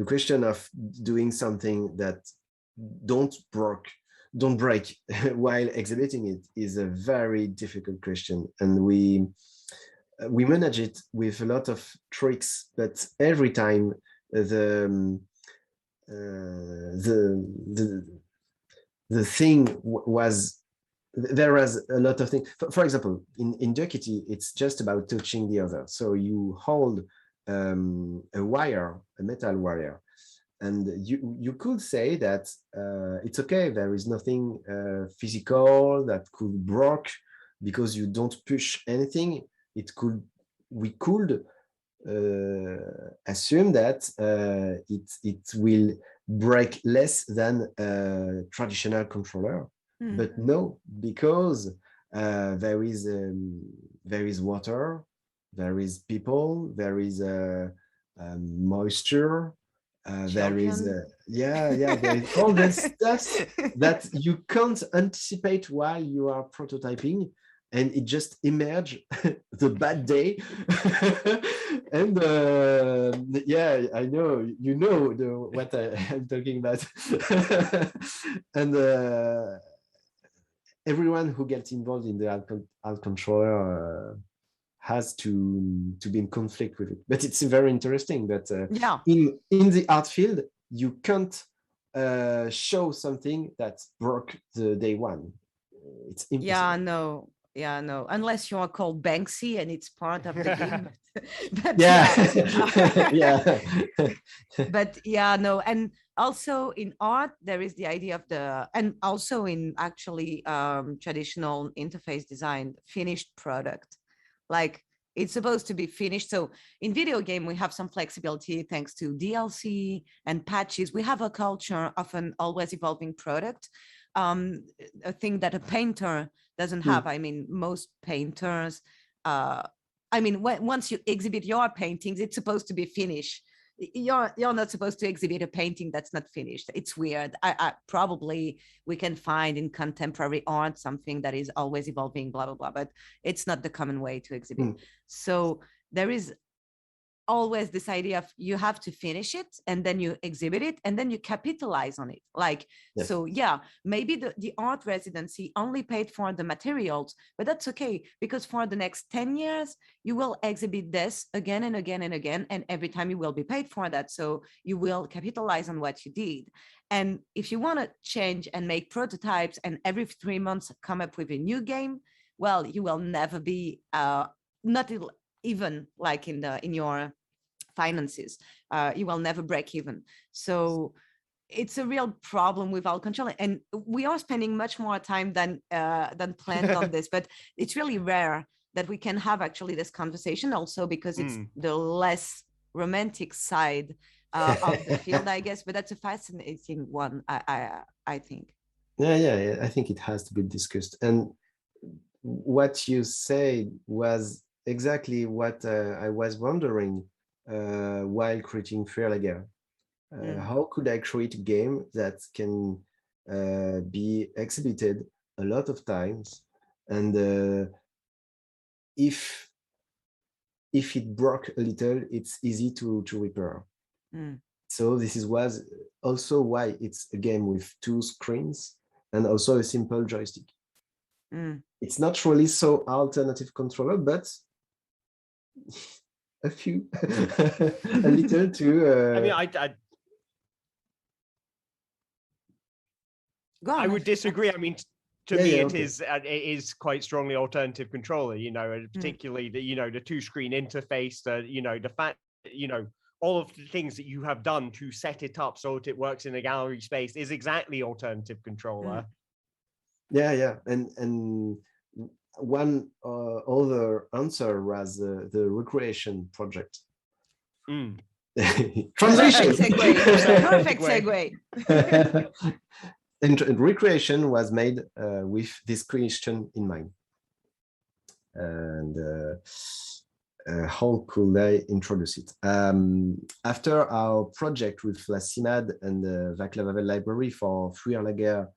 question of doing something that don't break while exhibiting it is a very difficult question, and we manage it with a lot of tricks, but every time the thing was, there was a lot of things. For example, in Ducati, it's just about touching the other. So you hold a metal wire, and you could say that it's okay, there is nothing physical that could break because you don't push anything. We could assume that it will break less than a traditional controller, but no, because there is water, there is people, there is moisture, there is there is all this stuff that you can't anticipate while you are prototyping, and it just emerge the bad day. And yeah, I know you know what I'm talking about. And everyone who gets involved in the alt controller has to be in conflict with it. But it's very interesting that in the art field, you can't show something that broke the day one. It's impossible. Yeah, no, unless you are called Banksy and it's part of the game. But but yeah, no. And also in art, there is the idea of and also in actually traditional interface design, finished product. Like it's supposed to be finished. So in video game, we have some flexibility thanks to DLC and patches. We have a culture of an always evolving product. A thing that a painter doesn't have. I mean, most painters, once you exhibit your paintings, it's supposed to be finished. You're not supposed to exhibit a painting that's not finished. It's weird. I probably we can find in contemporary art something that is always evolving, blah, blah, blah, but it's not the common way to exhibit. So there is always this idea of you have to finish it and then you exhibit it and then you capitalize on it. Like, so yeah, maybe the art residency only paid for the materials, but that's okay, because for the next 10 years, you will exhibit this again and again and again. And every time you will be paid for that. So you will capitalize on what you did. And if you want to change and make prototypes and every 3 months come up with a new game, well, you will never be, not even like in your finances, you will never break even. So it's a real problem with alt control, and we are spending much more time than planned on this, but it's really rare that we can have actually this conversation, also because it's the less romantic side of the field, I guess, but that's a fascinating one, I think. Yeah, I think it has to be discussed. And what you said was exactly what I was wondering while creating Verlager. How could I create a game that can be exhibited a lot of times, and if it broke a little, it's easy to repair. So this was also why it's a game with 2 screens and also a simple joystick. It's not really so alternative controller, but a few, a little to. I mean, I would disagree. I mean, to me, it is quite strongly alternative controller. You know, particularly the 2-screen interface. The fact all of the things that you have done to set it up so that it works in a gallery space is exactly alternative controller. Yeah, and one other answer was the recreation project. Translation. Perfect segue. And recreation was made with this question in mind. And how could I introduce it? After our project with La CIMAD and the Vaclav Havel library for Verlager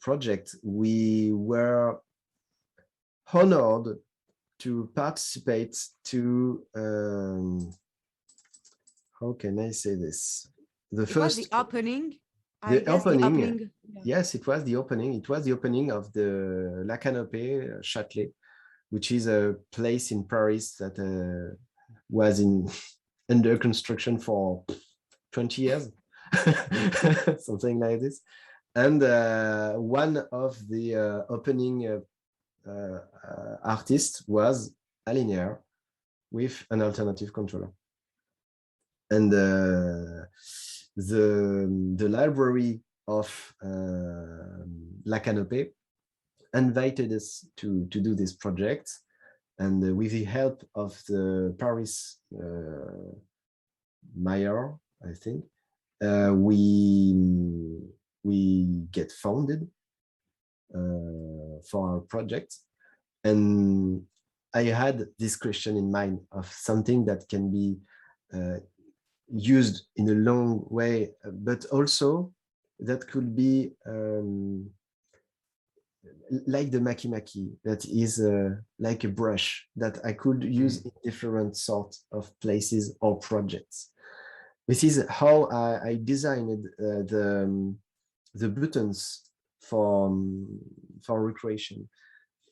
project, we were honored to participate to how can I say this? It was the opening. Yes, it was the opening. It was the opening of the La Canopée Châtelet, which is a place in Paris that was under construction for 20 years, something like this. And one of the opening artists was a linear with an alternative controller. And the library of La Canopée invited us to do this project, and with the help of the Paris mayor, I think, we get funded for our project. And I had this question in mind of something that can be used in a long way, but also that could be like the maki that is like a brush that I could use in different sorts of places or projects. This is how I designed the buttons for recreation.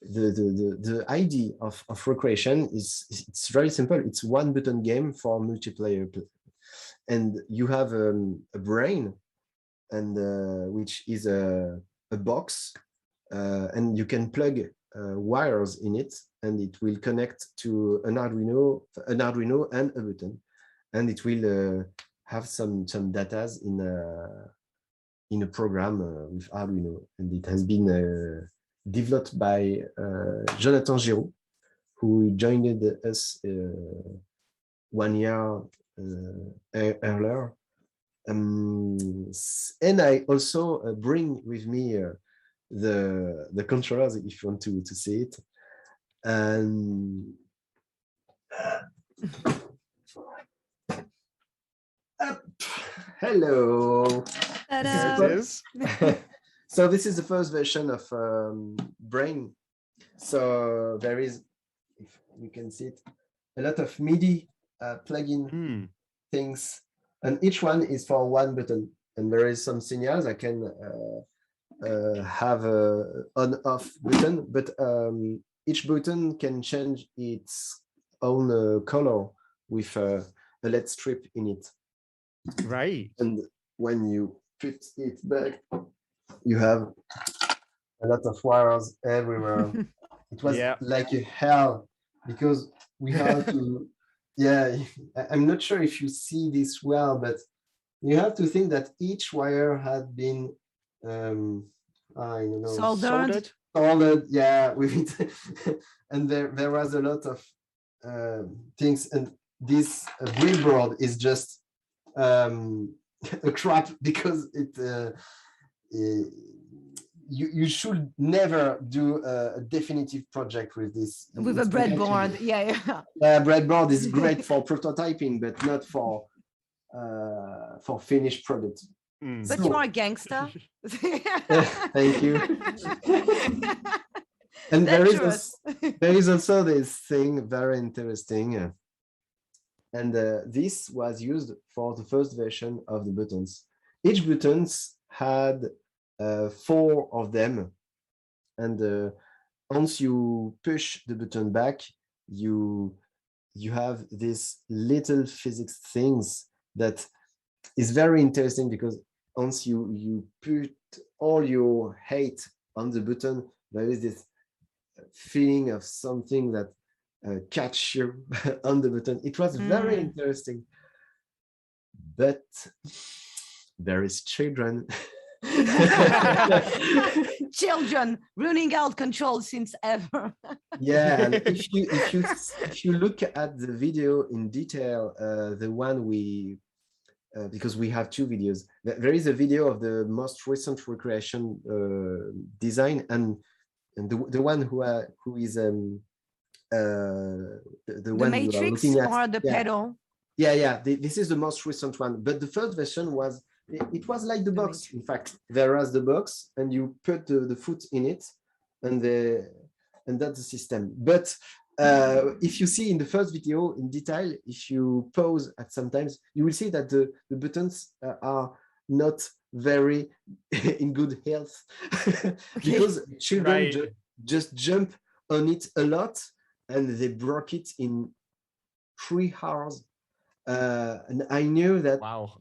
The idea of recreation it's very simple. It's one button game for multiplayer, and you have a brain, and which is a box, and you can plug wires in it, and it will connect to an Arduino and a button, and it will have some data in a program with Arduino, and it has been developed by Jonathan Giraud, who joined us 1 year earlier. And I also bring with me the controllers if you want to see it. And hello. There it is. So this is the first version of Brain. So there is, if you can see it, a lot of MIDI plugin things, and each one is for one button. And there is some signals I can have a on-off button, but each button can change its own color with a LED strip in it. Right. And when you put it back, you have a lot of wires everywhere. It was like a hell because we have to, I'm not sure if you see this well, but you have to think that each wire had been, I don't know, soldered, with it. And there was a lot of things, and this breadboard is just a crap because you should never do a definitive project with this. With a breadboard, breadboard is great for prototyping, but not for finished product. But you are a gangster. Thank you. And there is also this thing very interesting. And this was used for the first version of the buttons. Each buttons had 4 of them. And once you push the button back, you have this little physics things that is very interesting, because once you put all your height on the button, there is this feeling of something that catch you on the button. It was very interesting, but there is children. Children running out control since ever. And if you look at the video in detail, the one we because we have 2 videos. There is a video of the most recent recreation design, and the one who is the one matrix you are looking at, or the pedal. This is the most recent one, but the first version was, it was like the box. In fact, there was the box, and you put the foot in it, and that's the system. But if you see in the first video in detail, if you pause at sometimes, you will see that the buttons are not very in good health because children just jump on it a lot, and they broke it in 3 hours. And I knew that. Wow.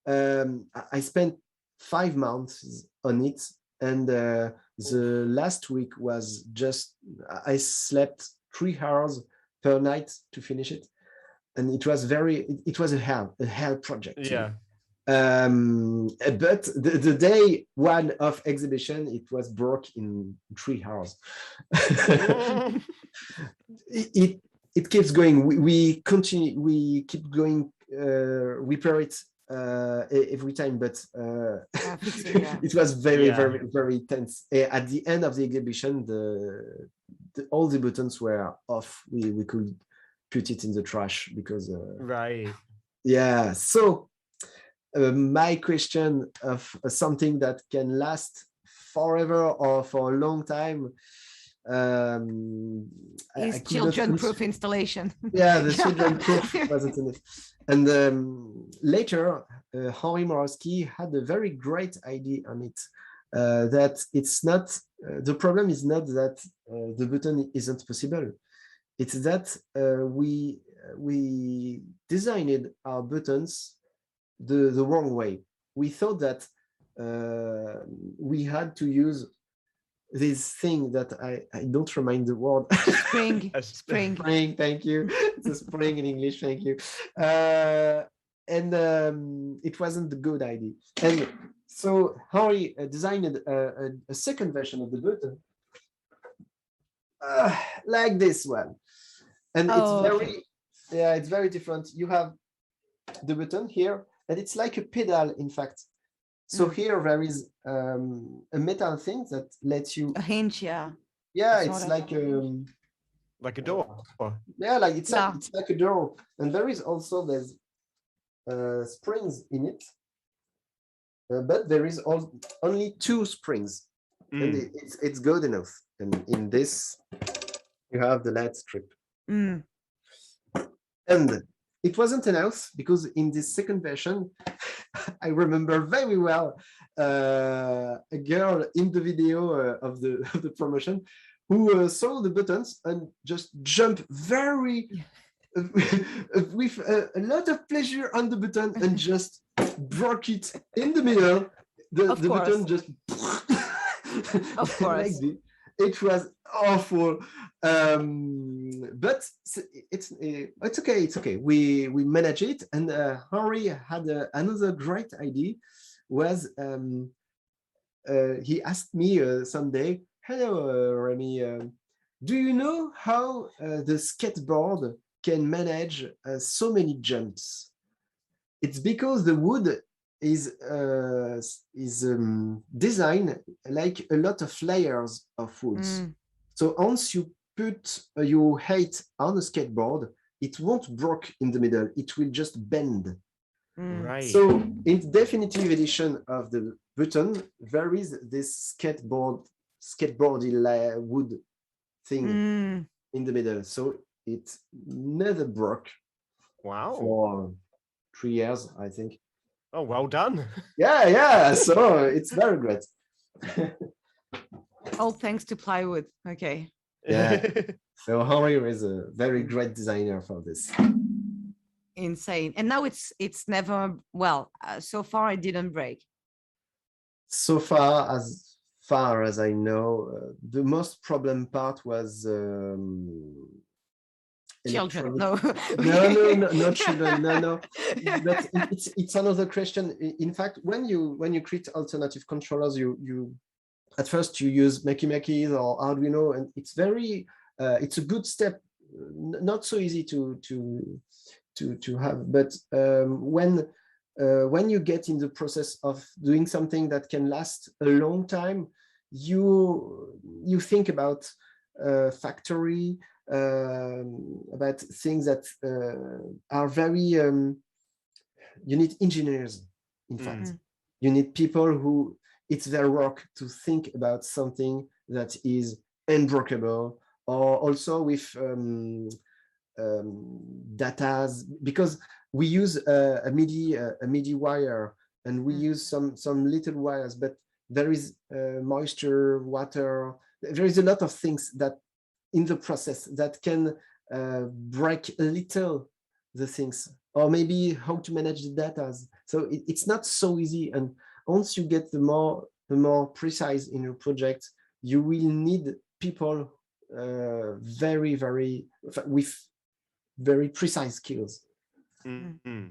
I spent 5 months on it, and the last week was just, I slept 3 hours per night to finish it, and it was a hell project. But the day 1 of exhibition, it was broke in 3 hours. It keeps going. We continue. We keep going. Repair it every time, but it was very tense. At the end of the exhibition, all the buttons were off. We could put it in the trash because Right. yeah. So my question of something that can last forever or for a long time, Is I could not children-proof installation. yeah, the children proof wasn't enough. And later, Henri Morawski had a very great idea on it. That it's not the problem is not that the button isn't possible. It's that we designed our buttons the wrong way. We thought that we had to use this thing that I don't remind the word. Spring. Spring. Spring, thank you. It's a spring in English, thank you. And it wasn't a good idea. And so Henri designed a second version of the button, like this one. And it's very, yeah, it's very different. You have the button here, and it's like a pedal, in fact. So here there is a metal thing that lets you. A hinge, yeah. Yeah, Sort it's of. Like a door. Yeah, like it's Yeah. like a door, and there is also there's springs in it, but there is only 2 springs, and it's good enough. And in this, you have the LED strip, and it wasn't enough because in this second version, I remember very well a girl in the video of the promotion who saw the buttons and just jumped very with a lot of pleasure on the button and just broke it in the middle. The button just Of course. like it was awful, but it's okay. It's okay. We manage it. And Henri had another great idea. Was he asked me someday, "Hello, Remy, do you know how the skateboard can manage so many jumps?" It's because the wood is designed like a lot of layers of woods. So once you put your height on a skateboard, it won't break in the middle. It will just bend. Right. So in the definitive edition of the button, there is this skateboardy wood thing in the middle. So it never broke. Wow. For 3 years, I think. Oh, well done. Yeah. So it's very great. All thanks to plywood. Okay. Yeah. So Henri is a very great designer for this. Insane. And now it's never, well, so far it didn't break. So far as I know, the most problem part was children. No. no, not children. No. But it's another question. In fact, when you create alternative controllers, you at first you use Makey or Arduino, and it's very it's a good step. Not so easy to have, but when you get in the process of doing something that can last a long time, you think about factory, about things that are very you need engineers, in fact. You need people who it's their work to think about something that is unbreakable, or also with datas, because we use a MIDI wire, and we use some little wires, but there is moisture, water, there is a lot of things that in the process that can break a little the things, or maybe how to manage the data. So it's not so easy. And once you get the more precise in your project, you will need people very with very precise skills. Mm-hmm.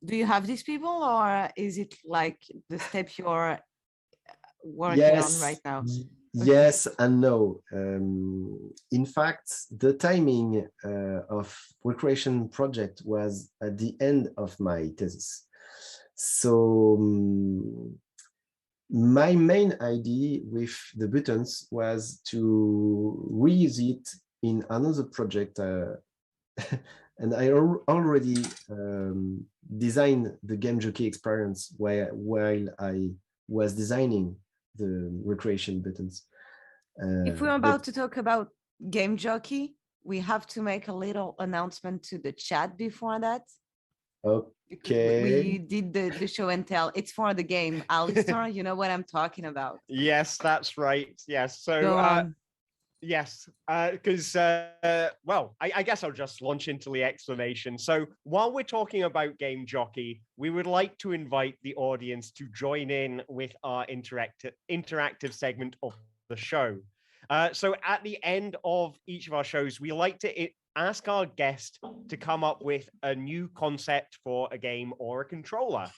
Do you have these people, or is it like the step you're working on right now? Yes and no. In fact, the timing of recreation project was at the end of my thesis. So my main idea with the buttons was to reuse it in another project. And I already designed the game jockey experience while I was designing the recreation buttons. If we're about to talk about game jockey, we have to make a little announcement to the chat before that. Okay. We did the show and tell. It's for the game. Alistair, you know what I'm talking about. Yes, that's right. Yes. So, yes, because, well, I guess I'll just launch into the explanation. So while we're talking about Game Jockey, we would like to invite the audience to join in with our interactive segment of the show. So at the end of each of our shows, we like to ask our guest to come up with a new concept for a game or a controller.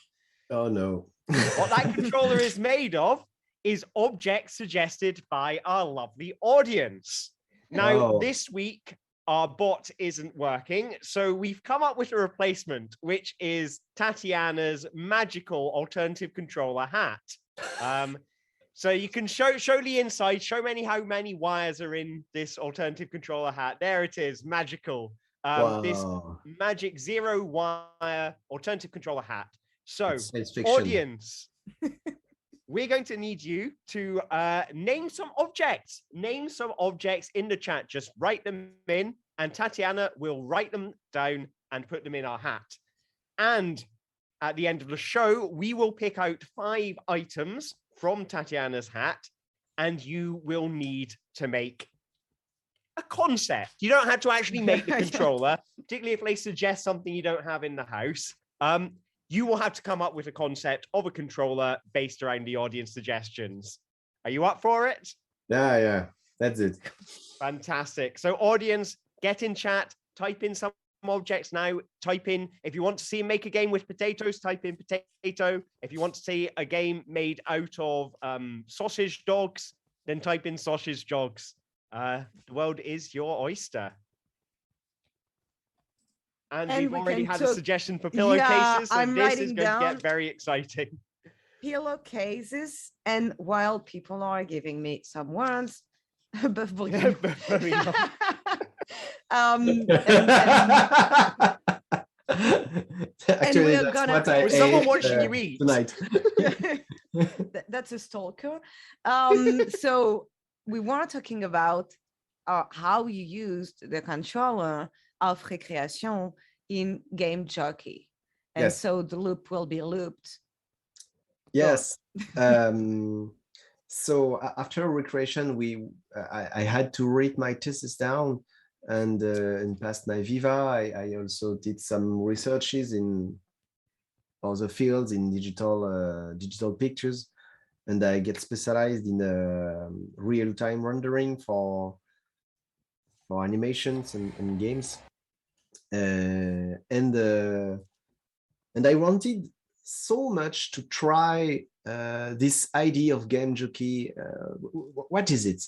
Oh, no. What that controller is made of is objects suggested by our lovely audience. Now, this week, our bot isn't working, so we've come up with a replacement, which is Tatiana's magical alternative controller hat. So you can show the inside, show how many wires are in this alternative controller hat. There it is, magical. Wow. This magic 0-wire alternative controller hat. So, fiction. audience, we're going to need you to name some objects. Name some objects in the chat. Just write them in, and Tatiana will write them down and put them in our hat. And at the end of the show, we will pick out 5 items from Tatiana's hat, and you will need to make a concept. You don't have to actually make the controller, particularly if they suggest something you don't have in the house. You will have to come up with a concept of a controller based around the audience suggestions. Are you up for it? Yeah, that's it. Fantastic. So audience, get in chat, type in some objects now. Type in, if you want to see make a game with potatoes, type in potato. If you want to see a game made out of sausage dogs, then type in sausage dogs. The world is your oyster. And we've already had a suggestion for pillowcases, so this is going to get very exciting. Pillowcases, and while people are giving me some words, Actually, that's someone watching you eat tonight. That's a stalker. So we were talking about how you used the controller of recreation in Game Jockey, and yes. So the loop will be looped. Yes. So after recreation, I had to write my thesis down, and passed my Viva. I also did some researches in other fields in digital pictures, and I get specialized in real-time rendering for animations and games. And I wanted so much to try this idea of game jockey. What is it?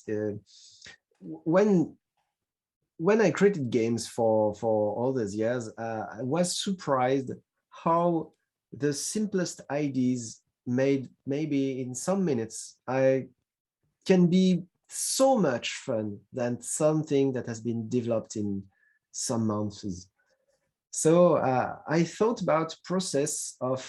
When I created games for all these years, I was surprised how the simplest ideas made maybe in some minutes can be so much fun than something that has been developed in some months. So I thought about process of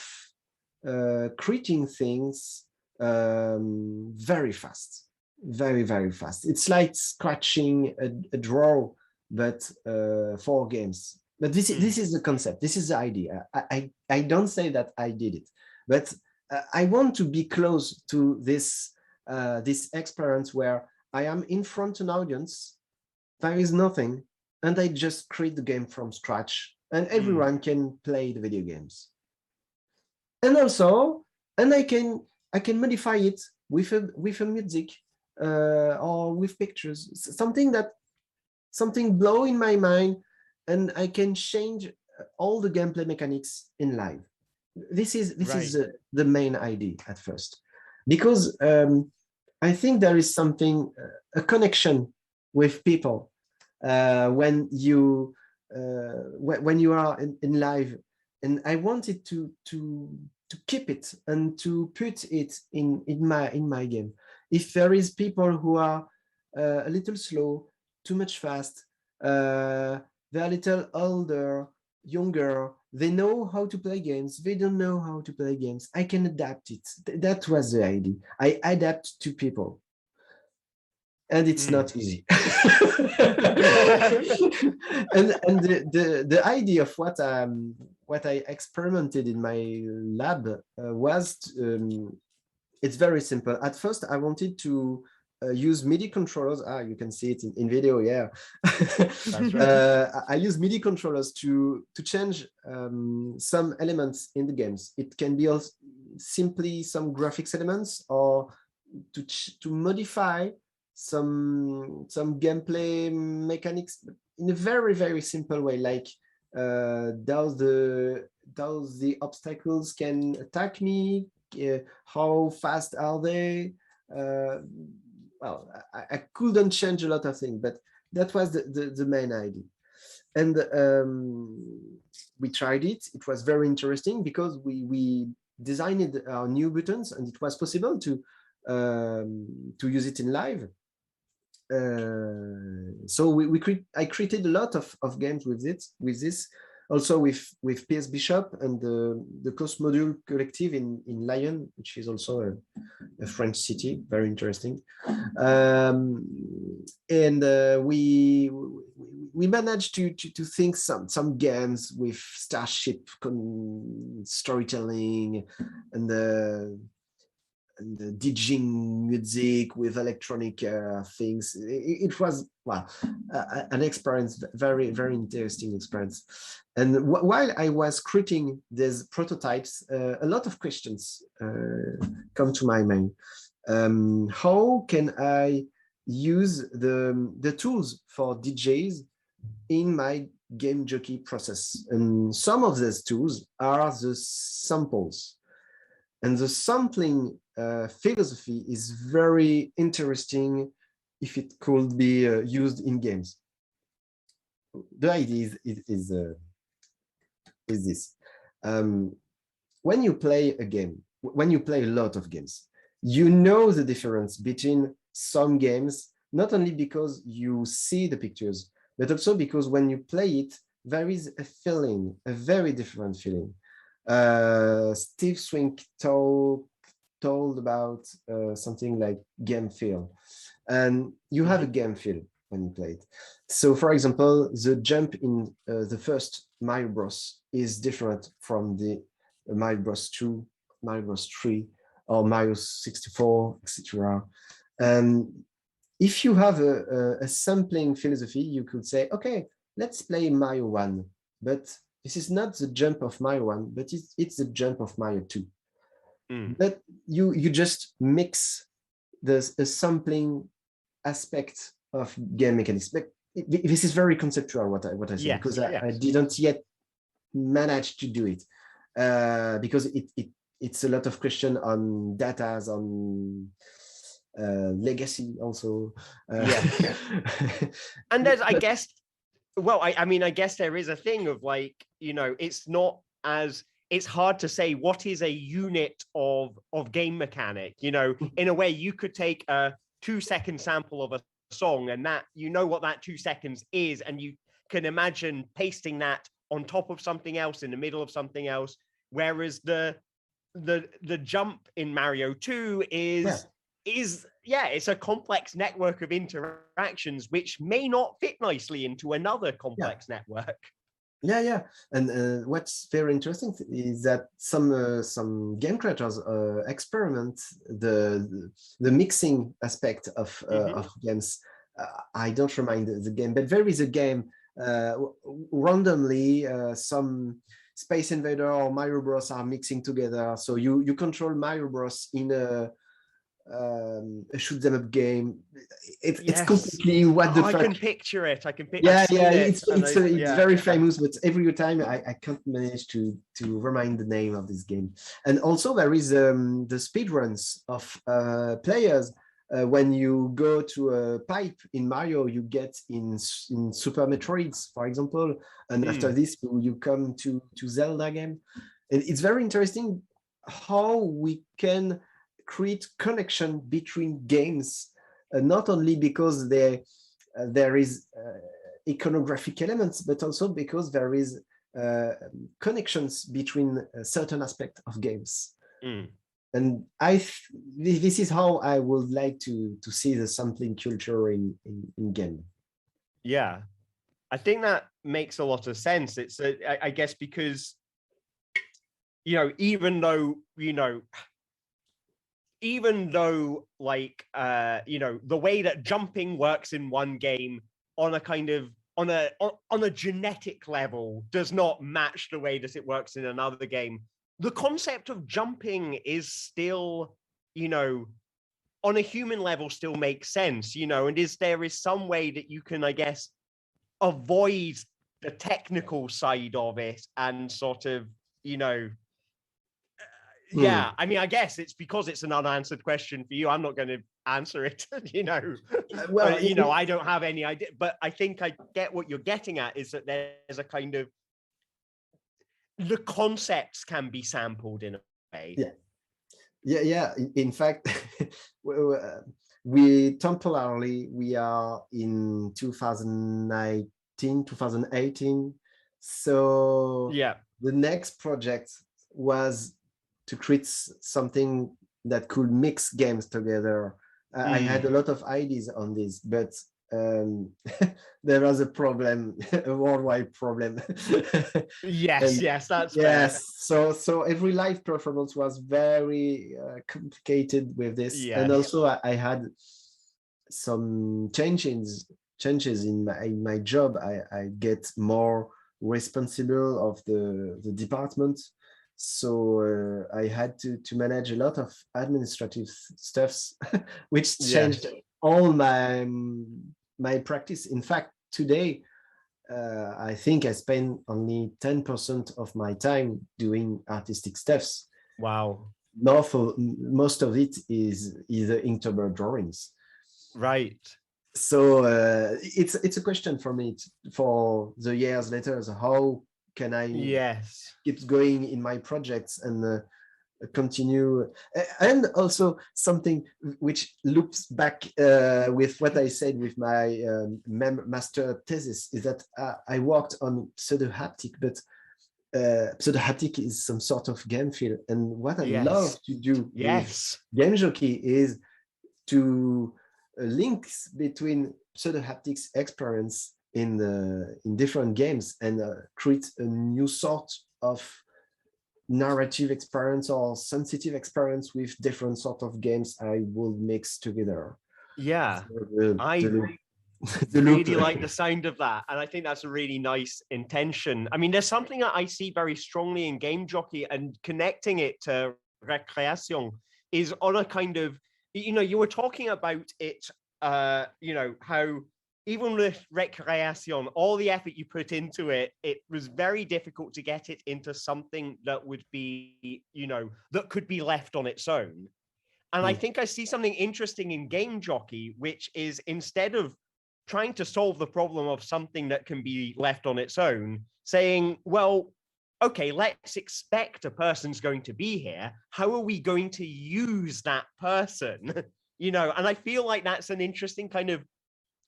creating things very fast, very, very fast. It's like scratching a drawer, but for games. But this is the concept. This is the idea. I don't say that I did it, but I want to be close to this experience where I am in front of an audience. There is nothing, and I just create the game from scratch, and everyone can play the video games. And also, I can modify it with a music or with pictures, something blow in my mind, and I can change all the gameplay mechanics in live. This is the main idea at first, because I think there is something, a connection with people when you are in live, and I wanted to keep it and to put it in my game. If there is people who are a little slow, too much fast, they're a little older, younger, they know how to play games, they don't know how to play games, I can adapt it. That was the idea. I adapt to people. And it's not easy. and the idea of what I experimented in my lab was it's very simple. At first, I wanted to use MIDI controllers. You can see it in video. Yeah, that's right. I use MIDI controllers to change some elements in the games. It can be also simply some graphics elements, or to modify some gameplay mechanics in a very, very simple way, like does the obstacles can attack me, how fast are they? Well, I couldn't change a lot of things, but that was the main idea. And we tried it. It was very interesting because we designed our new buttons, and it was possible to use it in live. So I created a lot of games with this, also with PS Bishop and the Coast Module Collective in Lyon, which is also a French city, very interesting. And we managed to think some games with starship storytelling and the DJing music with electronic things. It was, well, an experience, very, very interesting experience. And while I was creating these prototypes, a lot of questions come to my mind. How can I use the tools for DJs in my game jockey process? And some of these tools are the samples. And the sampling philosophy is very interesting if it could be used in games. The idea is this. When you play a game, when you play a lot of games, you know the difference between some games, not only because you see the pictures, but also because when you play it, there is a feeling, a very different feeling. Steve Swink told about something like game feel, and you have a game feel when you play it. So, for example, the jump in the first Mario Bros is different from the Mario Bros 2, Mario Bros 3, or Mario 64, etc. And if you have a sampling philosophy, you could say, okay, let's play Mario 1, but this is not the jump of Mario 1, but it's the jump of Mario 2. But you just mix the sampling aspect of game mechanics. But this is very conceptual what I say, because I didn't yet manage to do it because it's a lot of question on data, on legacy also. And there's, I guess, well, I mean, I guess there is a thing of like, you know, it's hard to say what is a unit of game mechanic. You know, in a way, you could take a 2-second sample of a song, and that, you know what that 2 seconds is, and you can imagine pasting that on top of something else, in the middle of something else. Whereas the jump in Mario 2 is it's a complex network of interactions which may not fit nicely into another complex network. And what's very interesting is that some game creators experiment the mixing aspect of games. I don't remind the game, but there is a game randomly some Space Invader or Mario Bros are mixing together, so you control Mario Bros in a shoot them up game. It's completely what the fuck. I can picture it. It's very famous, but every time I can't manage to remind the name of this game. And also there is the speed runs of players. When you go to a pipe in Mario, you get in Super Metroids, for example, and after this you come to Zelda game. And it's very interesting how we can create connection between games, not only because there is iconographic elements, but also because there is connections between certain aspects of games. And this is how I would like to see the sampling culture in game. Yeah, I think that makes a lot of sense. It's I guess because, you know, even though like you know, the way that jumping works in one game on a kind of on a genetic level does not match the way that it works in another game, the concept of jumping is still, you know, on a human level still makes sense, you know, and there is some way that you can, I guess, avoid the technical side of it and sort of, you know, yeah, I mean, I guess it's because it's an unanswered question for you. I'm not going to answer it, you know. Well, you know, I don't have any idea, but I think I get what you're getting at, is that there's a kind of, the concepts can be sampled in a way. Yeah. In fact, we temporarily, we are in 2019, 2018. So yeah, the next project was to create something that could mix games together. I had a lot of ideas on this, but there was a problem, a worldwide problem. yes, that's yes. So every live performance was very complicated with this, and also I had some changes in my job. I get more responsible of the department, so I had to manage a lot of administrative stuffs, which changed all my practice. In fact, today I think I spend only 10% of my time doing artistic stuffs. Wow. Most of it is either Inktober drawings. Right. So it's a question for me for the years later. So how can I keep going in my projects and continue? And also something which loops back with what I said with my master thesis is that I worked on pseudo-haptic, but pseudo-haptic is some sort of game feel. And what I love to do with Game Jockey is to links between pseudo-haptics experience in different games and create a new sort of narrative experience or sensitive experience with different sort of games I will mix together. Yeah, so I really like the sound of that, and I think that's a really nice intention. I mean, there's something that I see very strongly in Game Jockey, and connecting it to Recreation is on a kind of, you know, you were talking about it, you know, how even with Recreation, all the effort you put into it, it was very difficult to get it into something that would be, you know, that could be left on its own. And I think I see something interesting in Game Jockey, which is, instead of trying to solve the problem of something that can be left on its own, saying, well, okay, let's expect a person's going to be here. How are we going to use that person? You know, and I feel like that's an interesting kind of,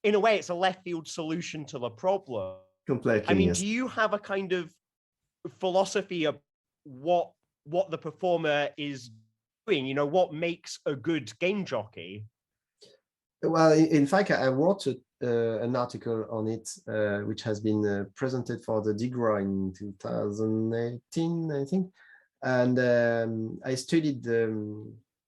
in a way, it's a left field solution to the problem. Completely. I mean, do you have a kind of philosophy of what the performer is doing? You know, what makes a good game jockey? Well, in fact, I wrote an article on it, which has been presented for the DIGRA in 2018, I think. And I studied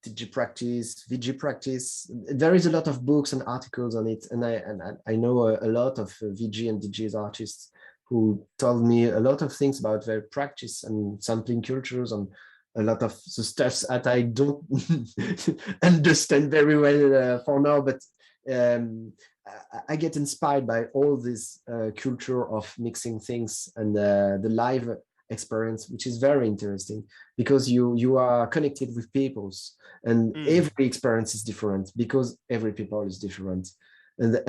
DG practice, VG practice. There is a lot of books and articles on it, and I know a lot of VG and DG's artists who told me a lot of things about their practice and sampling cultures and a lot of the stuff that I don't understand very well for now, but I get inspired by all this culture of mixing things and the live experience, which is very interesting because you are connected with peoples, and every experience is different because every people is different. And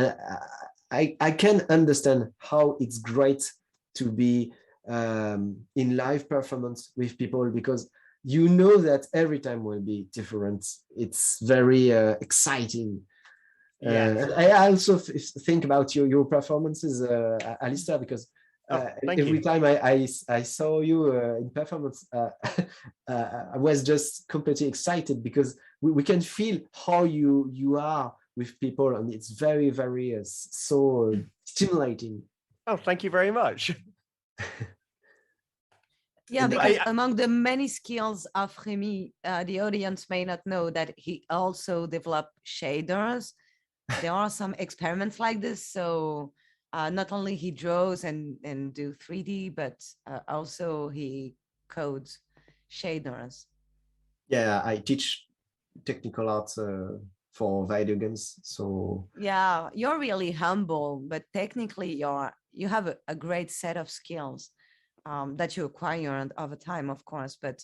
I can understand how it's great to be in live performance with people, because you know that every time will be different. It's very exciting. Yeah. I also think about your performances, Alistair, because Thank every you. time I saw you in performance, I was just completely excited because we can feel how you are with people, and it's very, very so stimulating. Oh, thank you very much. Yeah, And because among the many skills of Remy, the audience may not know that he also developed shaders. There are some experiments like this. So not only he draws and do 3D, but also he codes shaders. yeah, I teach technical arts for video games, so Yeah, you're really humble, but technically you have a great set of skills that you acquire over time, of course. But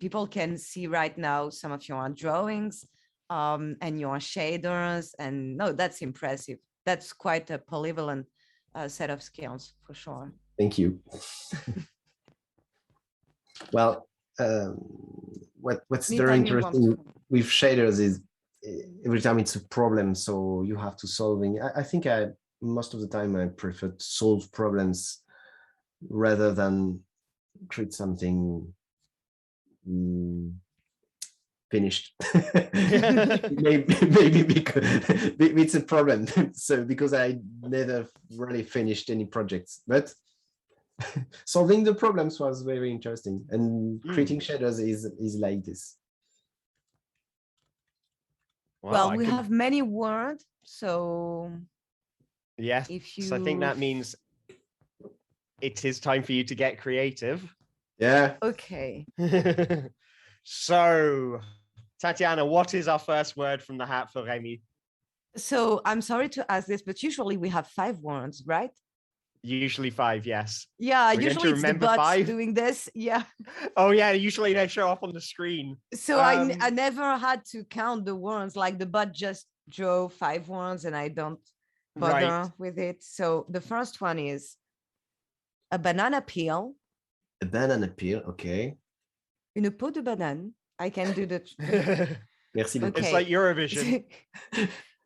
people can see right now some of your drawings and your shaders, and no, that's impressive. That's quite a polyvalent set of skills for sure. thank you. Well, what's very Anytime you want interesting to. with shaders is every time it's a problem, so you have to solving. I think most of the time I prefer to solve problems rather than create something finished. maybe because it's a problem. So because I never really finished any projects, but solving the problems was very interesting, and creating shaders is like this. Wow, Well, we have many words, so yes, if you I think that means it is time for you to get creative. Yeah. Okay. So, Tatiana, what is our first word from the hat for Remy? So I'm sorry to ask this, but usually we have 5 words, right? Usually 5, yes. Yeah, We're usually it's the bots 5? doing this. Yeah. Oh yeah, usually they show up on the screen. So I never had to count the words, like the bot just drew 5 words and I don't bother with it. So the first one is a banana peel. A banana peel, okay. Une peau de banane. I can do the. Merci beaucoup. It's like Eurovision.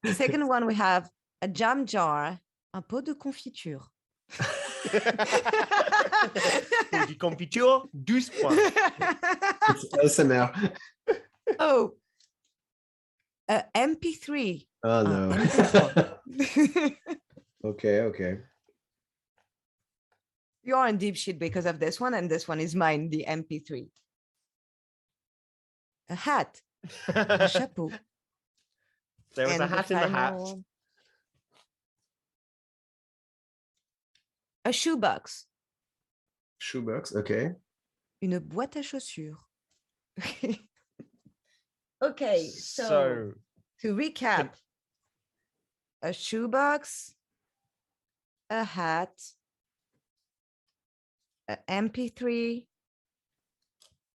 The second one we have a jam jar, un pot de confiture. Pot de confiture, 12 points. It's ASMR. Oh, MP3. Oh no. Okay. You are in deep shit because of this one, and this one is mine, the MP3. A hat, a chapeau. There was a hat in the hat. A shoebox. Shoebox, okay. Une boîte à chaussures. Okay, so to recap, a shoebox, a hat, an MP3,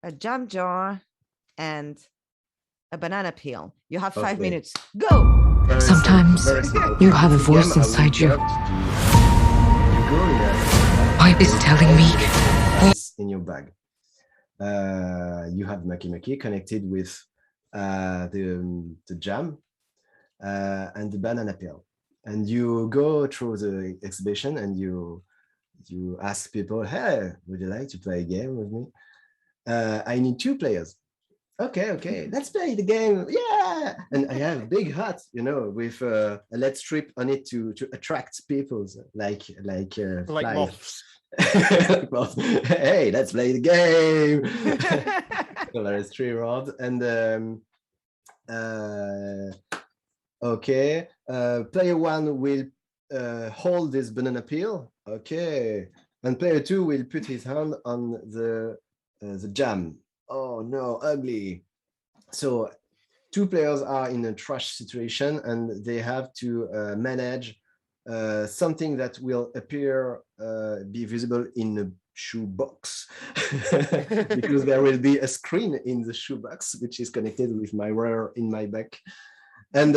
a jam jar, and a banana peel. You have 5 minutes. Go! Sometimes you have a voice inside you. Pipe is telling me. In your bag. You have Maki Maki connected with the jam and the banana peel. And you go through the exhibition and you ask people, hey, would you like to play a game with me? I need 2 players. Okay, let's play the game. Yeah. And I have a big hat, with a LED strip on it to attract people like moths. Hey, let's play the game. There's 3 rods. And okay. Player 1 will hold this banana peel. Okay. And player 2 will put his hand on the jam. Oh no, ugly. So 2 players are in a trash situation and they have to manage something that will be visible in a shoebox because there will be a screen in the shoebox which is connected with my wire in my back. And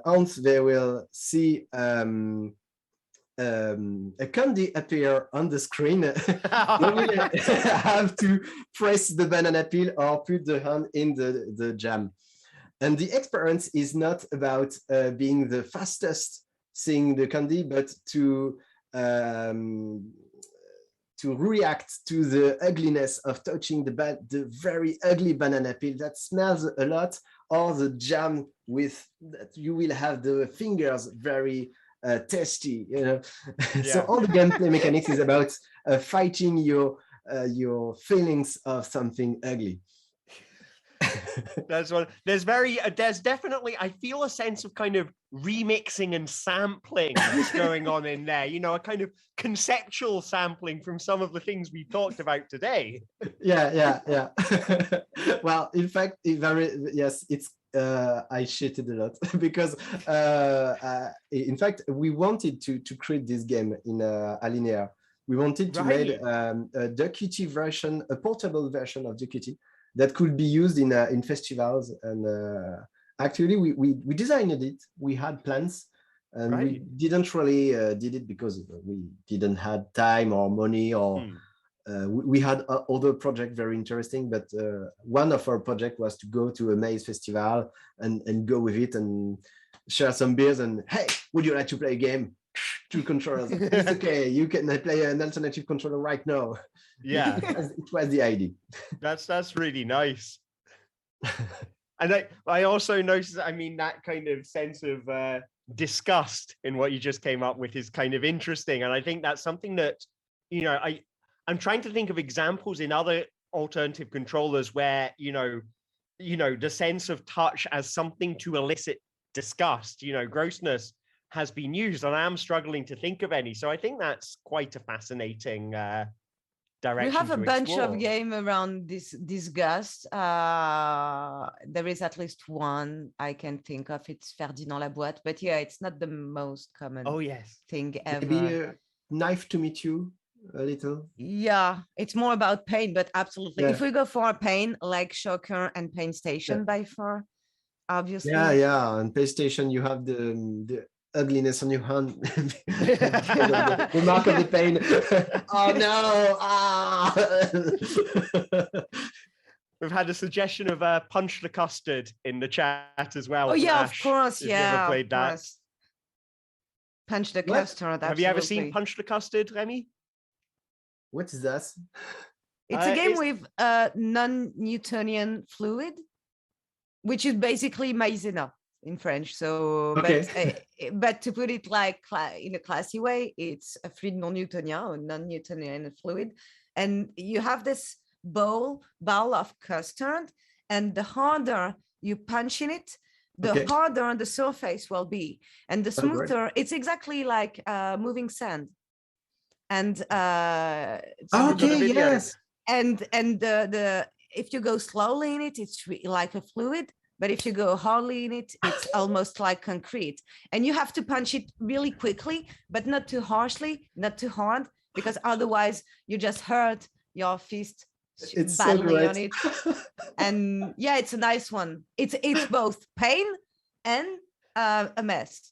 once they will see a a candy appear on the screen, you will have to press the banana peel or put the hand in the jam. And the experience is not about being the fastest seeing the candy, but to react to the ugliness of touching the very ugly banana peel that smells a lot, or the jam with that you will have the fingers very tasty, you know. So all the gameplay mechanics is about fighting your feelings of something ugly. That's one. There's definitely, I feel a sense of kind of remixing and sampling that's going on in there. You know, a kind of conceptual sampling from some of the things we talked about today. Yeah. Well, in fact, it's I shitted a lot because in fact we wanted to create this game in Alinea. We wanted to make a Duckity version, a portable version of Duckity that could be used in festivals. And actually, we designed it. We had plans, and we didn't really did it because we didn't have time or money, or we had other projects very interesting. But one of our projects was to go to a maze festival and go with it and share some beers. And hey, would you like to play a game? 2 controllers. It's okay. You can play an alternative controller right now. Yeah, it was the idea. That's really nice. And I also noticed, I mean, that kind of sense of disgust in what you just came up with is kind of interesting. And I think that's something that, you know, I'm trying to think of examples in other alternative controllers where, you know, the sense of touch as something to elicit disgust, you know, grossness has been used, and I am struggling to think of any. So I think that's quite a fascinating direction. We have a bunch explore. of game around this disgust. There is at least one I can think of. It's Ferdinand la Boîte, but yeah, it's not the most common thing ever. Maybe a Knife to Meet You a little. Yeah, it's more about pain, but absolutely. If we go for pain, like Shocker and Pain Station by far, obviously. Yeah. On PlayStation, you have the ugliness on your hand. The mark of the pain. Oh no! We've had a suggestion of Punch the Custard in the chat as well. Oh yeah, Ash, of course. if you ever played that. Punch the Custard. Have you ever seen Punch the Custard, Remy? What is that? It's a game with non-Newtonian fluid, which is basically maïzena in French. So, but to put it like in a classy way, it's a fluid non-Newtonian or non-Newtonian fluid, and you have this ball of custard, and the harder you punch in it, the harder the surface will be, and the smoother. It's exactly like moving sand. And yes. And the if you go slowly in it, it's like a fluid. But if you go hardly in it, it's almost like concrete. And you have to punch it really quickly, but not too harshly, not too hard, because otherwise you just hurt your fist badly on it. And yeah, it's a nice one. It's both pain and a mess.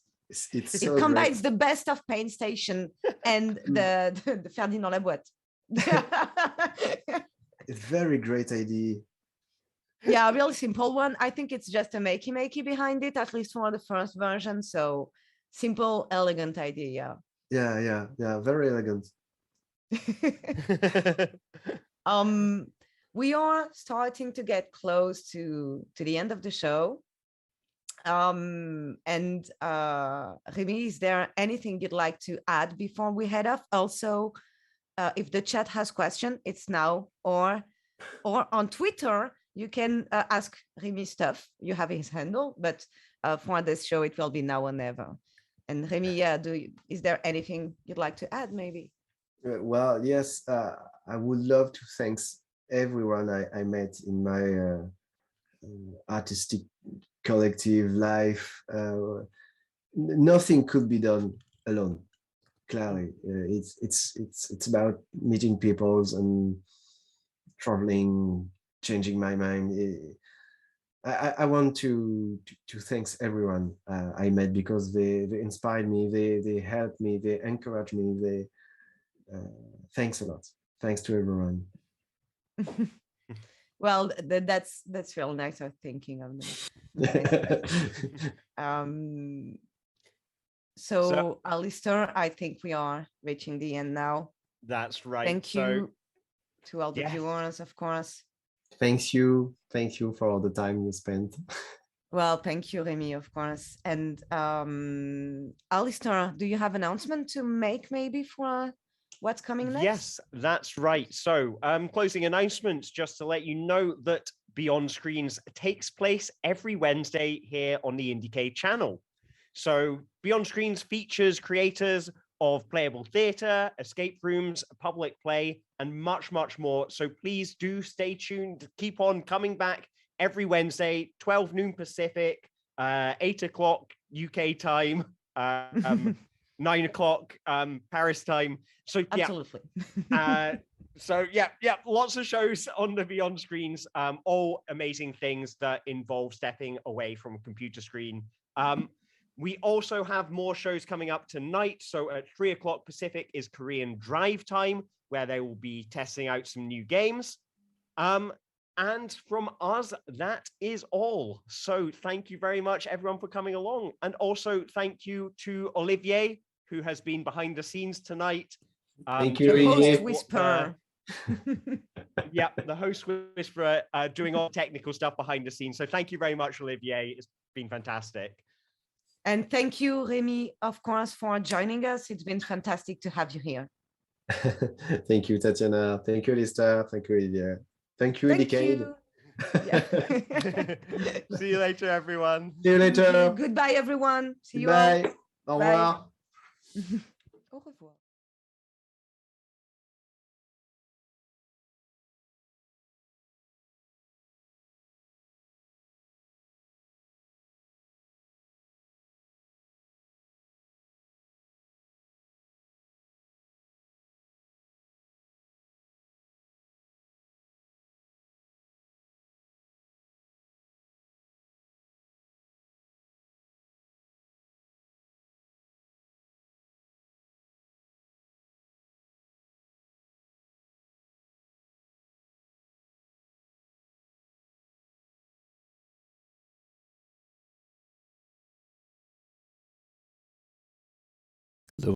It combines the best of Pain Station and the Ferdinand la Boîte. It's very great idea. Yeah, a real simple one. I think it's just a makey behind it, at least for the first version. So simple, elegant idea. Yeah. Very elegant. We are starting to get close to the end of the show. And Remy, is there anything you'd like to add before we head off? Also, if the chat has question, it's now, or on Twitter, you can ask Remy stuff. You have his handle, but for this show, it will be now or never. And Remy, is there anything you'd like to add, maybe? Well, yes, I would love to thank everyone I met in my artistic collective life. Nothing could be done alone. Clearly, it's about meeting people and traveling, changing my mind. I want to thanks everyone I met, because they inspired me, they helped me, they encouraged me, they thanks a lot. Thanks to everyone. Well, that's real nice of thinking of them. So Alistair, I think we are reaching the end now. That's right. Thank you to all the yes. viewers, of course. Thank you for all the time you spent. Well, thank you, Remy, of course. And Alistair, do you have announcement to make maybe for what's coming next? Yes, that's right. So closing announcements, just to let you know that Beyond Screens takes place every Wednesday here on the IndieCade channel. So Beyond Screens features creators of playable theatre, escape rooms, public play, and much, much more. So please do stay tuned. Keep on coming back every Wednesday, 12 noon Pacific, 8 o'clock UK time, 9 o'clock Paris time. So yeah, absolutely. So yeah, lots of shows on the Beyond Screens, all amazing things that involve stepping away from a computer screen. We also have more shows coming up tonight. So at 3 o'clock Pacific is Korean Drive Time, where they will be testing out some new games. And from us, that is all. So thank you very much, everyone, for coming along. And also thank you to Olivier, who has been behind the scenes tonight. Thank you, Host Whisperer. Yeah, the host Whisperer, doing all technical stuff behind the scenes. So thank you very much, Olivier. It's been fantastic. And thank you, Remy, of course, for joining us. It's been fantastic to have you here. Thank you, Tatiana. Thank you, Lista. Thank you, Olivier. Thank you, IndieCade. Yeah. See you later, everyone. See you later. Goodbye, everyone. See you Bye. all. Au revoir. Au revoir.